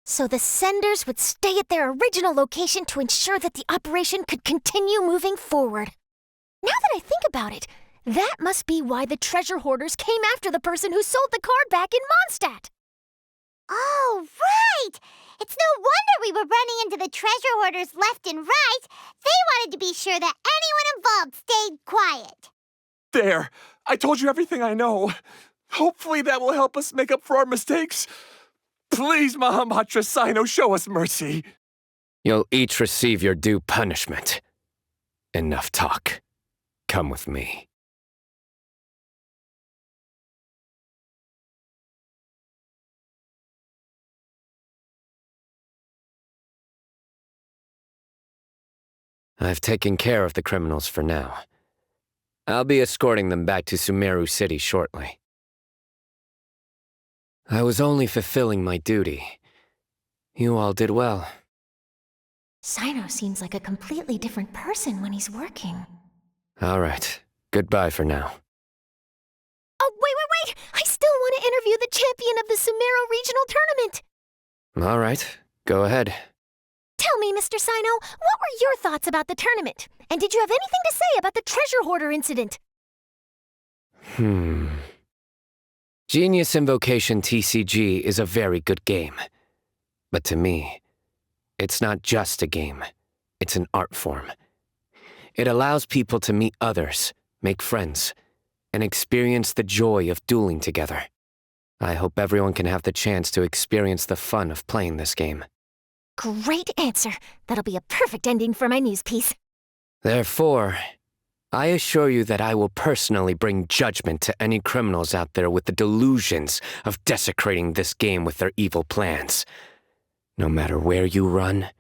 So the senders would stay at their original location to ensure that the operation could continue moving forward. Now that I think about it, that must be why the treasure hoarders came after the person who sold the card back in Mondstadt. Oh, right! It's no wonder we were running into the treasure hoarders left and right. They wanted to be sure that anyone involved stayed quiet. There, I told you everything I know. Hopefully that will help us make up for our mistakes. Please, Mahamatra Sino, show us mercy. You'll each receive your due punishment. Enough talk. Come with me. I've taken care of the criminals for now. I'll be escorting them back to Sumeru City shortly. I was only fulfilling my duty. You all did well. Sino seems like a completely different person when he's working. All right. Goodbye for now. Oh, wait! I still want to interview the champion of the Sumeru Regional Tournament! All right. Go ahead. Tell me, Mr. Sino, what were your thoughts about the tournament? And did you have anything to say about the treasure hoarder incident? Genius Invocation TCG is a very good game. But to me, it's not just a game. It's an art form. It allows people to meet others, make friends, and experience the joy of dueling together. I hope everyone can have the chance to experience the fun of playing this game. Great answer. That'll be a perfect ending for my news piece. Therefore, I assure you that I will personally bring judgment to any criminals out there with the delusions of desecrating this game with their evil plans. No matter where you run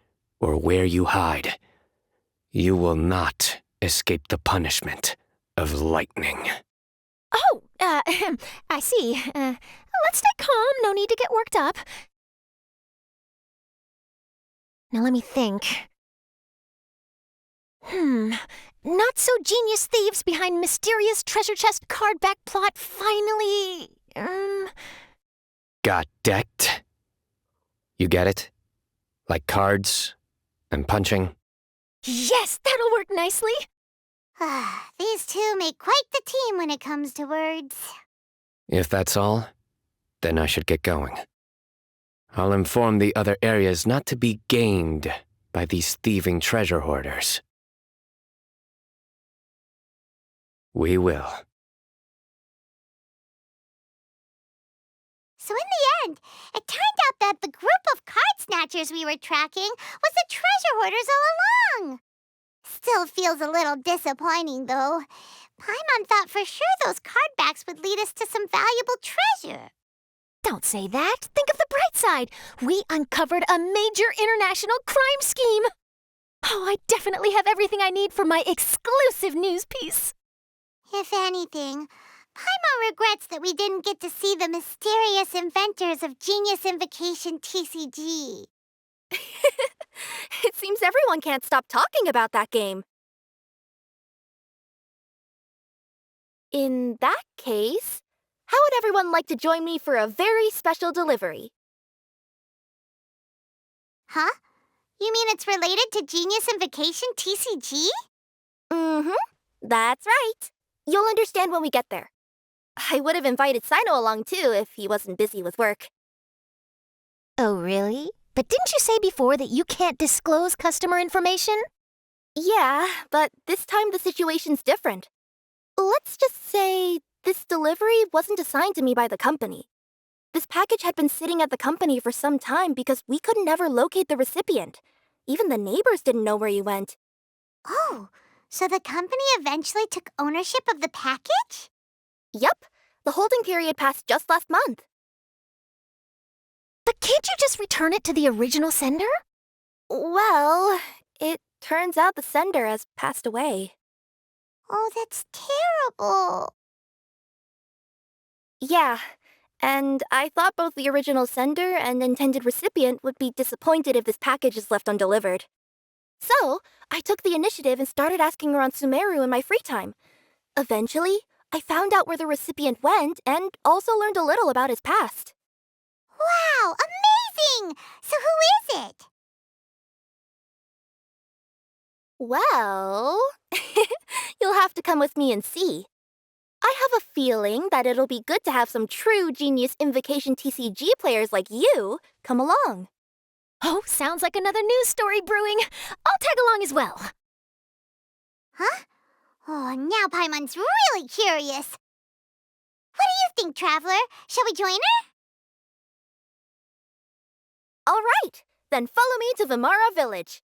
or where you hide, you will not escape the punishment of lightning. Oh, I see. Let's stay calm. No need to get worked up. Now let me think. Not-so-genius thieves behind mysterious treasure chest card back plot finally... Got decked? You get it? Like cards and punching? Yes, that'll work nicely. These two make quite the team when it comes to words. If that's all, then I should get going. I'll inform the other areas not to be gamed by these thieving treasure hoarders. We will. So in the end, it turned out that the group of card snatchers we were tracking was the treasure hoarders all along. Still feels a little disappointing, though. Paimon thought for sure those card backs would lead us to some valuable treasure. Don't say that. Think of the bright side. We uncovered a major international crime scheme. Oh, I definitely have everything I need for my exclusive news piece. If anything, Paimon regrets that we didn't get to see the mysterious inventors of Genius Invocation TCG. It seems everyone can't stop talking about that game. In that case, how would everyone like to join me for a very special delivery? Huh? You mean it's related to Genius Invocation TCG? That's right. You'll understand when we get there. I would have invited Sino along too if he wasn't busy with work. Oh, really? But didn't you say before that you can't disclose customer information? Yeah, but this time the situation's different. Let's just say this delivery wasn't assigned to me by the company. This package had been sitting at the company for some time because we could never locate the recipient. Even the neighbors didn't know where he went. Oh, so the company eventually took ownership of the package? Yep, the holding period passed just last month. But can't you just return it to the original sender? Well, it turns out the sender has passed away. Oh, that's terrible. Yeah, and I thought both the original sender and intended recipient would be disappointed if this package is left undelivered. So, I took the initiative and started asking around Sumeru in my free time. Eventually, I found out where the recipient went and also learned a little about his past. Wow, amazing! So who is it? Well, you'll have to come with me and see. I have a feeling that it'll be good to have some true Genius Invocation TCG players like you come along. Oh, sounds like another news story brewing. I'll tag along as well. Huh? Oh, now Paimon's really curious. What do you think, Traveler? Shall we join her? All right, then follow me to Vimara Village.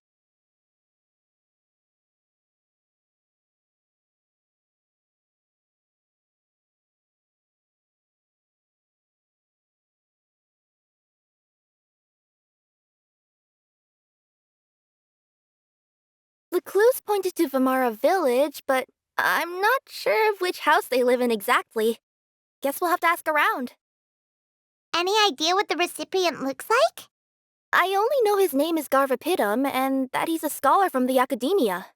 The clues pointed to Vimara Village, but I'm not sure of which house they live in exactly. Guess we'll have to ask around. Any idea what the recipient looks like? I only know his name is Garvapidum and that he's a scholar from the Academia.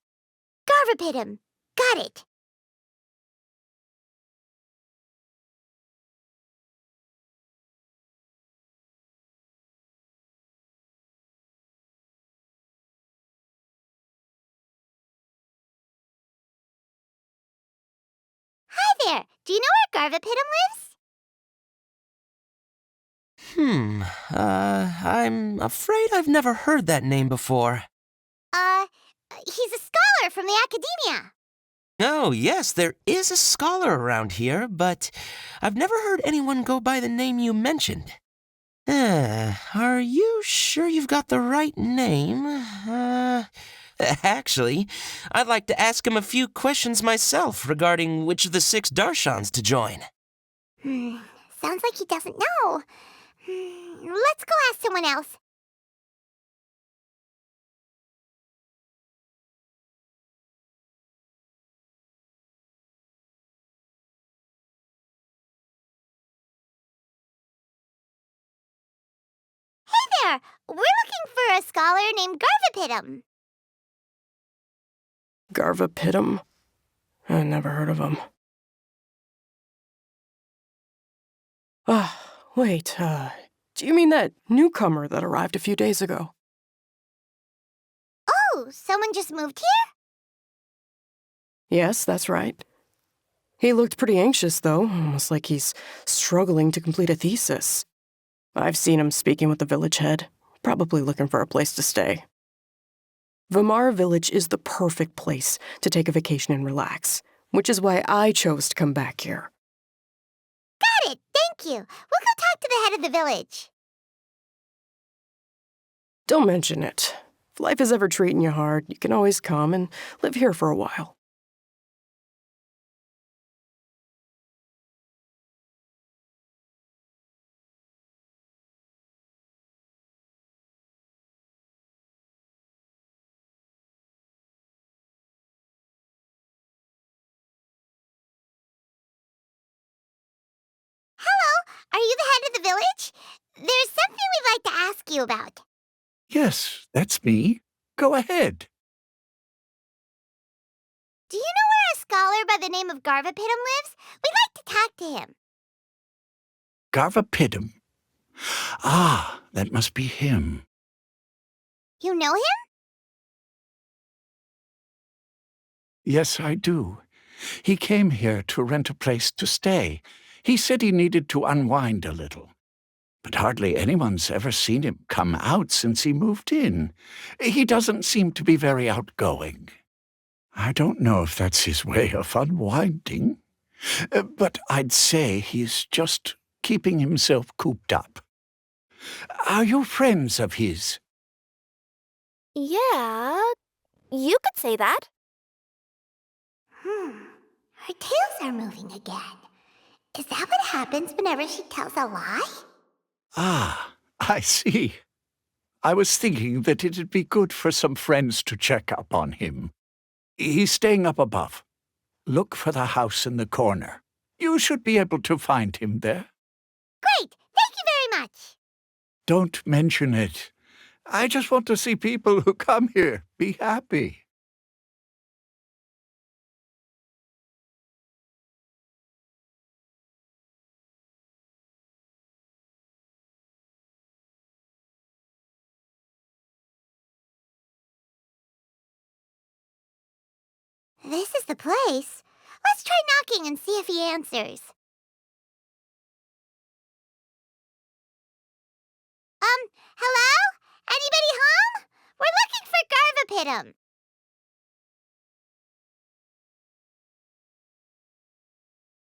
Garvapidum. Got it. Hi there. Do you know where Garvapidum lives? I'm afraid I've never heard that name before. He's a scholar from the Academia. Oh, yes, there is a scholar around here, but I've never heard anyone go by the name you mentioned. Are you sure you've got the right name? Actually, I'd like to ask him a few questions myself regarding which of the 6 Darshans to join. Sounds like he doesn't know. Let's go ask someone else. Hey there! We're looking for a scholar named Garvapidum. Garvapidum? I never heard of him. Wait, do you mean that newcomer that arrived a few days ago? Oh, someone just moved here? Yes, that's right. He looked pretty anxious, though, almost like he's struggling to complete a thesis. I've seen him speaking with the village head, probably looking for a place to stay. Vimara Village is the perfect place to take a vacation and relax, which is why I chose to come back here. Got it, thank you. We'll go talk to the head of the village. Don't mention it. If life is ever treating you hard, you can always come and live here for a while. Are you the head of the village? There's something we'd like to ask you about. Yes, that's me. Go ahead. Do you know where a scholar by the name of Garvapidum lives? We'd like to talk to him. Garvapidum. Ah, that must be him. You know him? Yes, I do. He came here to rent a place to stay. He said he needed to unwind a little. But hardly anyone's ever seen him come out since he moved in. He doesn't seem to be very outgoing. I don't know if that's his way of unwinding, but I'd say he's just keeping himself cooped up. Are you friends of his? Yeah, you could say that. Her tails are moving again. Is that what happens whenever she tells a lie? Ah, I see. I was thinking that it'd be good for some friends to check up on him. He's staying up above. Look for the house in the corner. You should be able to find him there. Great! Thank you very much! Don't mention it. I just want to see people who come here be happy. This is the place. Let's try knocking and see if he answers. Hello? Anybody home? We're looking for Garvapitum.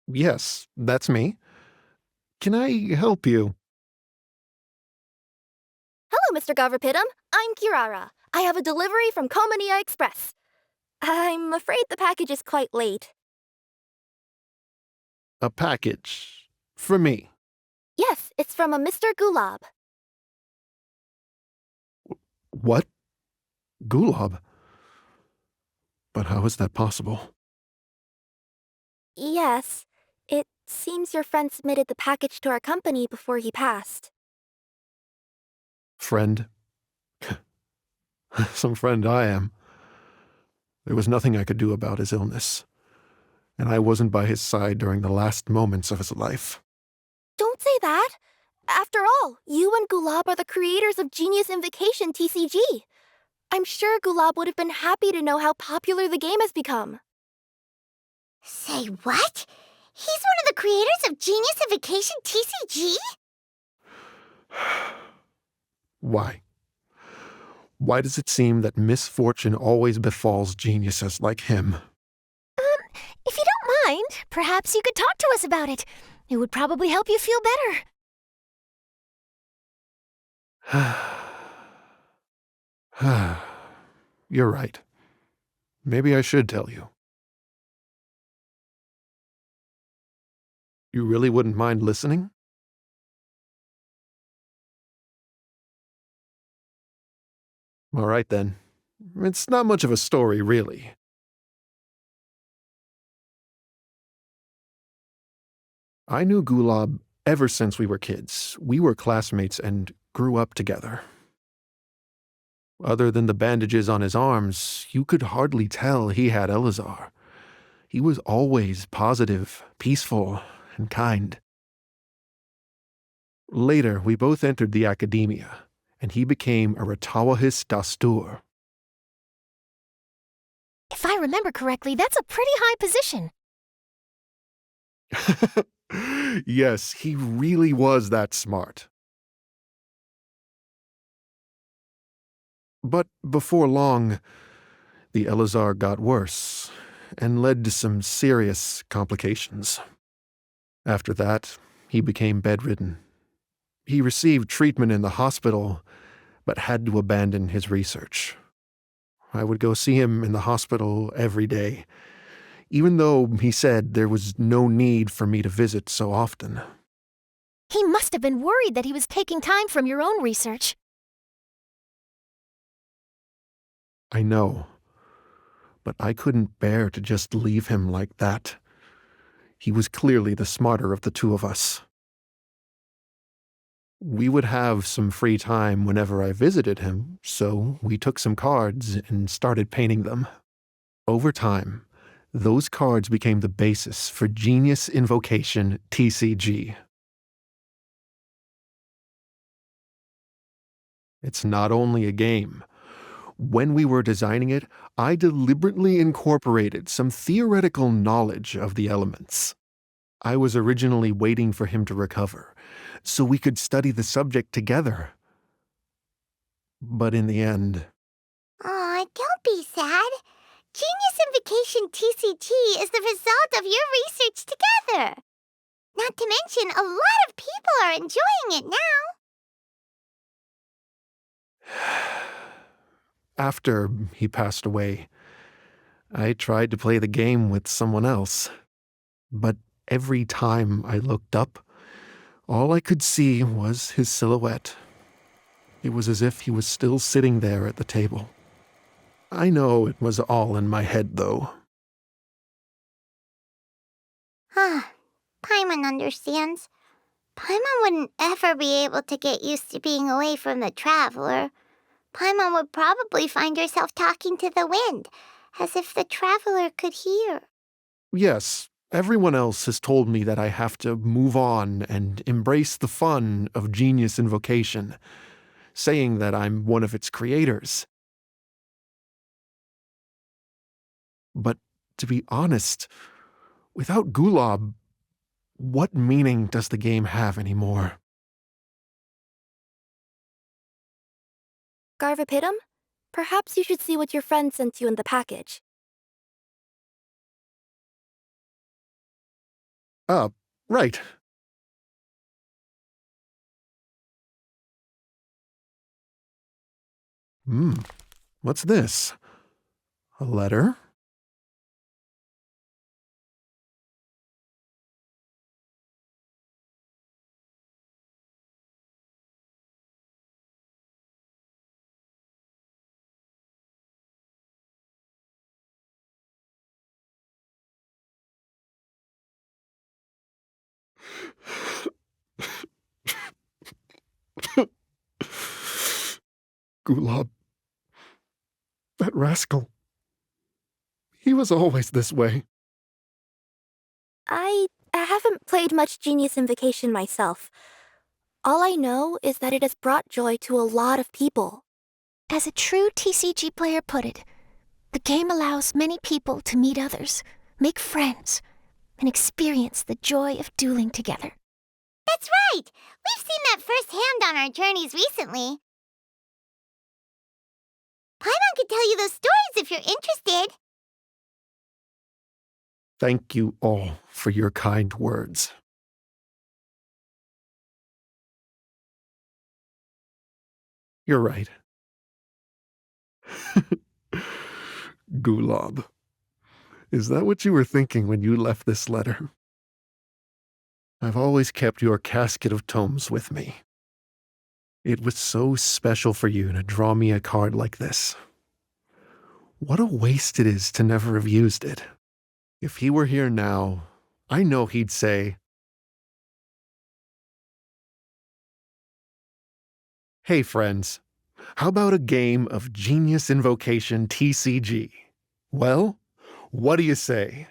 Yes, that's me. Can I help you? Hello, Mr. Garvapitum. I'm Kirara. I have a delivery from Komania Express. I'm afraid the package is quite late. A package. For me. Yes, it's from a Mr. Gulab. What? Gulab? But how is that possible? Yes, it seems your friend submitted the package to our company before he passed. Friend? Some friend I am. There was nothing I could do about his illness, and I wasn't by his side during the last moments of his life. Don't say that! After all, you and Gulab are the creators of Genius Invocation TCG. I'm sure Gulab would have been happy to know how popular the game has become. Say what? He's one of the creators of Genius Invocation TCG? Why? Why does it seem that misfortune always befalls geniuses like him? If you don't mind, perhaps you could talk to us about it. It would probably help you feel better. You're right. Maybe I should tell you. You really wouldn't mind listening? All right, then. It's not much of a story, really. I knew Gulab ever since we were kids. We were classmates and grew up together. Other than the bandages on his arms, you could hardly tell he had Elazar. He was always positive, peaceful, and kind. Later, we both entered the academia, and he became a Ratawahis Dastur. If I remember correctly, that's a pretty high position. Yes, he really was that smart. But before long, the Elazar got worse and led to some serious complications. After that, he became bedridden. He received treatment in the hospital, but had to abandon his research. I would go see him in the hospital every day, even though he said there was no need for me to visit so often. He must have been worried that he was taking time from your own research. I know, but I couldn't bear to just leave him like that. He was clearly the smarter of the two of us. We would have some free time whenever I visited him, so we took some cards and started painting them. Over time, those cards became the basis for Genius Invocation TCG. It's not only a game. When we were designing it, I deliberately incorporated some theoretical knowledge of the elements. I was originally waiting for him to recover, so we could study the subject together. But in the end... Aw, don't be sad. Genius Invocation TCG is the result of your research together. Not to mention, a lot of people are enjoying it now. After he passed away, I tried to play the game with someone else. But every time I looked up, all I could see was his silhouette It was as if he was still sitting there at the table. I know it was all in my head, though. Paimon understands. Paimon wouldn't ever be able to get used to being away from the Traveler. Paimon would probably find herself talking to the wind, as if the Traveler could hear. Yes, everyone else has told me that I have to move on and embrace the fun of Genius Invocation, saying that I'm one of its creators. But to be honest, without Gulob, what meaning does the game have anymore? Garvapidum? Perhaps you should see what your friend sent you in the package. Right. What's this? A letter? Gulob. That rascal. He was always this way. I haven't played much Genius Invocation myself. All I know is that it has brought joy to a lot of people. As a true TCG player put it, the game allows many people to meet others, make friends, and experience the joy of dueling together. That's right! We've seen that firsthand on our journeys recently. Paimon could tell you those stories if you're interested. Thank you all for your kind words. You're right. Gulob. Is that what you were thinking when you left this letter? I've always kept your casket of tomes with me. It was so special for you to draw me a card like this. What a waste it is to never have used it. If he were here now, I know he'd say, "Hey friends, how about a game of Genius Invocation TCG? Well, what do you say?"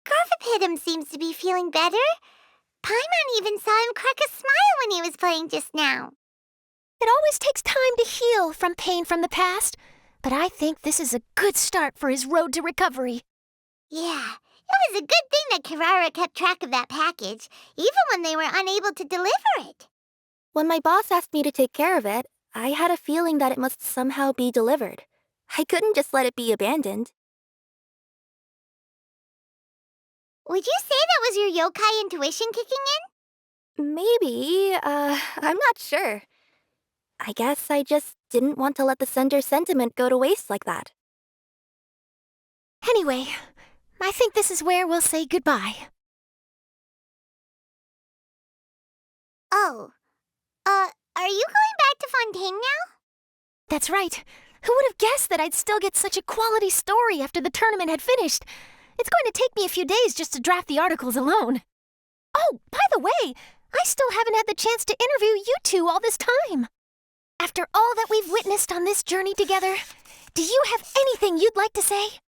Garvapidum seems to be feeling better. Paimon even saw him crack a smile when he was playing just now. It always takes time to heal from pain from the past, but I think this is a good start for his road to recovery. Yeah, it was a good thing that Kirara kept track of that package, even when they were unable to deliver it. When my boss asked me to take care of it, I had a feeling that it must somehow be delivered. I couldn't just let it be abandoned. Would you say that was your yokai intuition kicking in? Maybe, I'm not sure. I guess I just didn't want to let the sender's sentiment go to waste like that. Anyway, I think this is where we'll say goodbye. Oh, are you going back to Fontaine now? That's right. Who would have guessed that I'd still get such a quality story after the tournament had finished? It's going to take me a few days just to draft the articles alone. Oh, by the way, I still haven't had the chance to interview you two all this time. After all that we've witnessed on this journey together, do you have anything you'd like to say?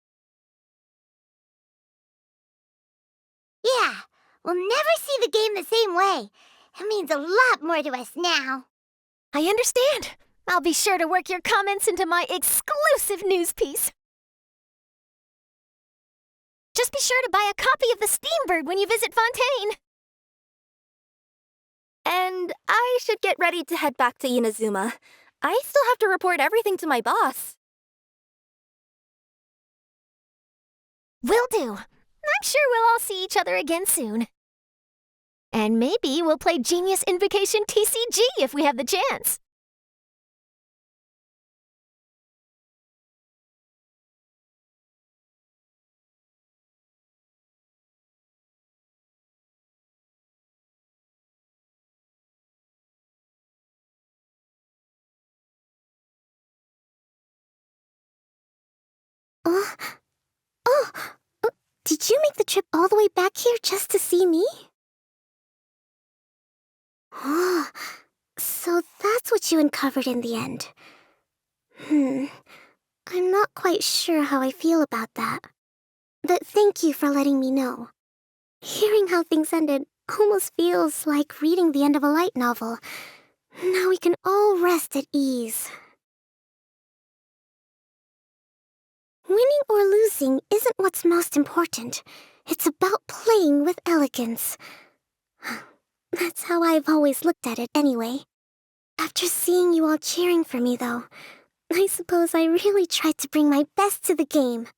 Yeah, we'll never see the game the same way. It means a lot more to us now. I understand. I'll be sure to work your comments into my exclusive news piece. Just be sure to buy a copy of the Steambird when you visit Fontaine. And I should get ready to head back to Inazuma. I still have to report everything to my boss. Will do. I'm sure we'll all see each other again soon. And maybe we'll play Genius Invocation TCG if we have the chance. Oh, did you make the trip all the way back here just to see me? Oh, so that's what you uncovered in the end. I'm not quite sure how I feel about that. But thank you for letting me know. Hearing how things ended almost feels like reading the end of a light novel. Now we can all rest at ease. Winning or losing isn't what's most important. It's about playing with elegance. That's how I've always looked at it anyway. After seeing you all cheering for me, though, I suppose I really tried to bring my best to the game.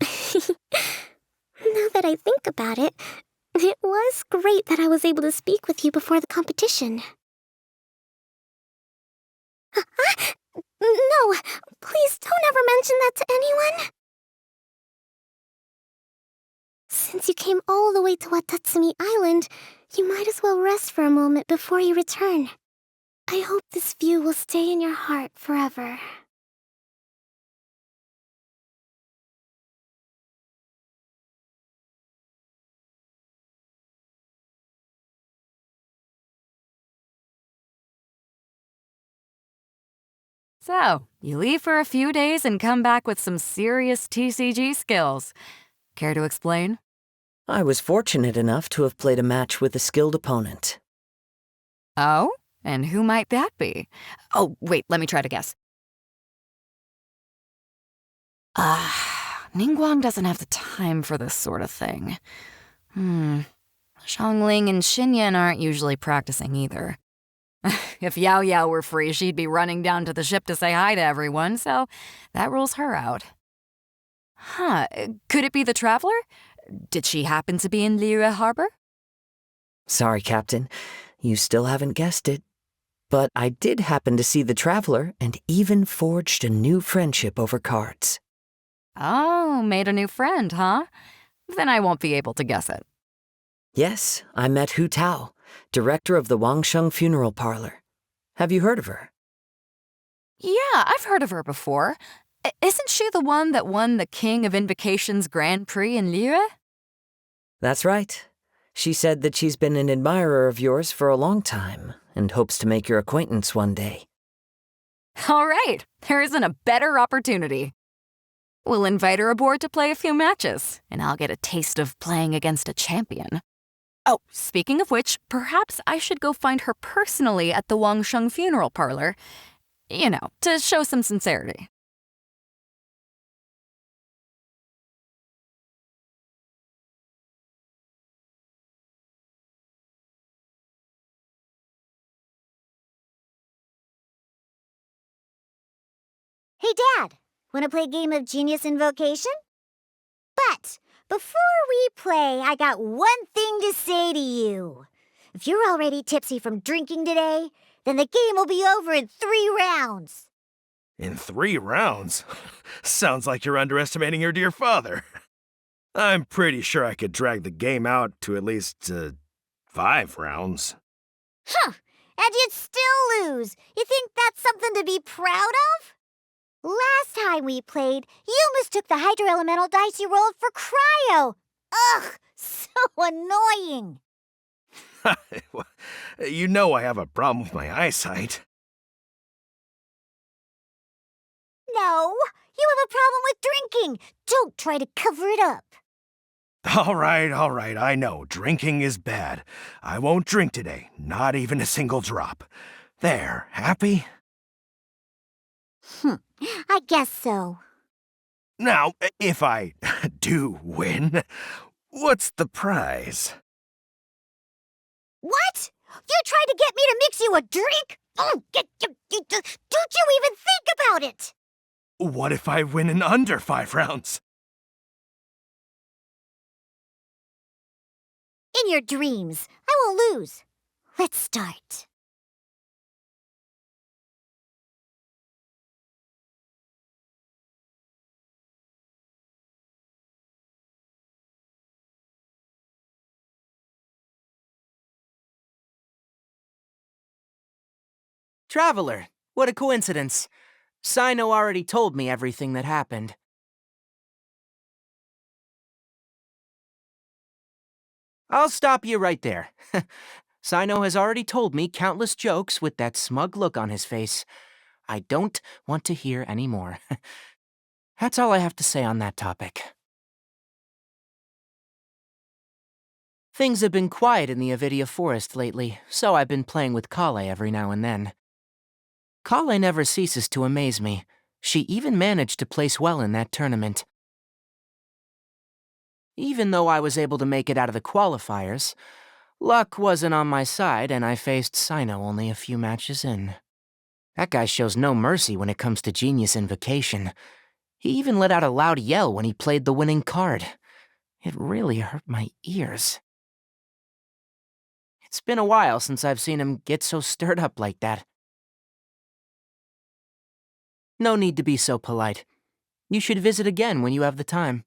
Now that I think about it, it was great that I was able to speak with you before the competition. No, please don't ever mention that to anyone. Since you came all the way to Watatsumi Island, you might as well rest for a moment before you return. I hope this view will stay in your heart forever. So, you leave for a few days and come back with some serious TCG skills. Care to explain? I was fortunate enough to have played a match with a skilled opponent. Oh? And who might that be? Oh, wait, let me try to guess. Ningguang doesn't have the time for this sort of thing. Xiangling and Xinyan aren't usually practicing either. If Yao Yao were free, she'd be running down to the ship to say hi to everyone, so that rules her out. Could it be the Traveler? Did she happen to be in Liyue Harbor? Sorry, Captain. You still haven't guessed it. But I did happen to see the Traveler and even forged a new friendship over cards. Oh, made a new friend, huh? Then I won't be able to guess it. Yes, I met Hu Tao, director of the Wangsheng Funeral Parlor. Have you heard of her? Yeah, I've heard of her before. Isn't she the one that won the King of Invocation's Grand Prix in Liyue? That's right. She said that she's been an admirer of yours for a long time and hopes to make your acquaintance one day. All right, there isn't a better opportunity. We'll invite her aboard to play a few matches, and I'll get a taste of playing against a champion. Oh, speaking of which, perhaps I should go find her personally at the Wangsheng Funeral Parlor. You know, to show some sincerity. Hey, Dad, wanna play a game of Genius Invocation? But before we play, I got one thing to say to you. If you're already tipsy from drinking today, then the game will be over in 3 rounds. In 3 rounds? Sounds like you're underestimating your dear father. I'm pretty sure I could drag the game out to at least 5 rounds. Huh, and you'd still lose. You think that's something to be proud of? Last time we played, you mistook the Hydro Elemental dice you rolled for Cryo. Ugh, so annoying. You know I have a problem with my eyesight. No, you have a problem with drinking. Don't try to cover it up. All right, I know. Drinking is bad. I won't drink today, not even a single drop. There, happy? I guess so. Now, if I do win, what's the prize? What? You tried to get me to mix you a drink? Oh, don't you even think about it! What if I win in under 5 rounds? In your dreams. I will lose. Let's start. Traveler, what a coincidence. Sino already told me everything that happened. I'll stop you right there. Sino has already told me countless jokes with that smug look on his face. I don't want to hear any more. That's all I have to say on that topic. Things have been quiet in the Avidia Forest lately, so I've been playing with Kale every now and then. Kale never ceases to amaze me. She even managed to place well in that tournament. Even though I was able to make it out of the qualifiers, luck wasn't on my side and I faced Sino only a few matches in. That guy shows no mercy when it comes to Genius Invocation. He even let out a loud yell when he played the winning card. It really hurt my ears. It's been a while since I've seen him get so stirred up like that. No need to be so polite. You should visit again when you have the time.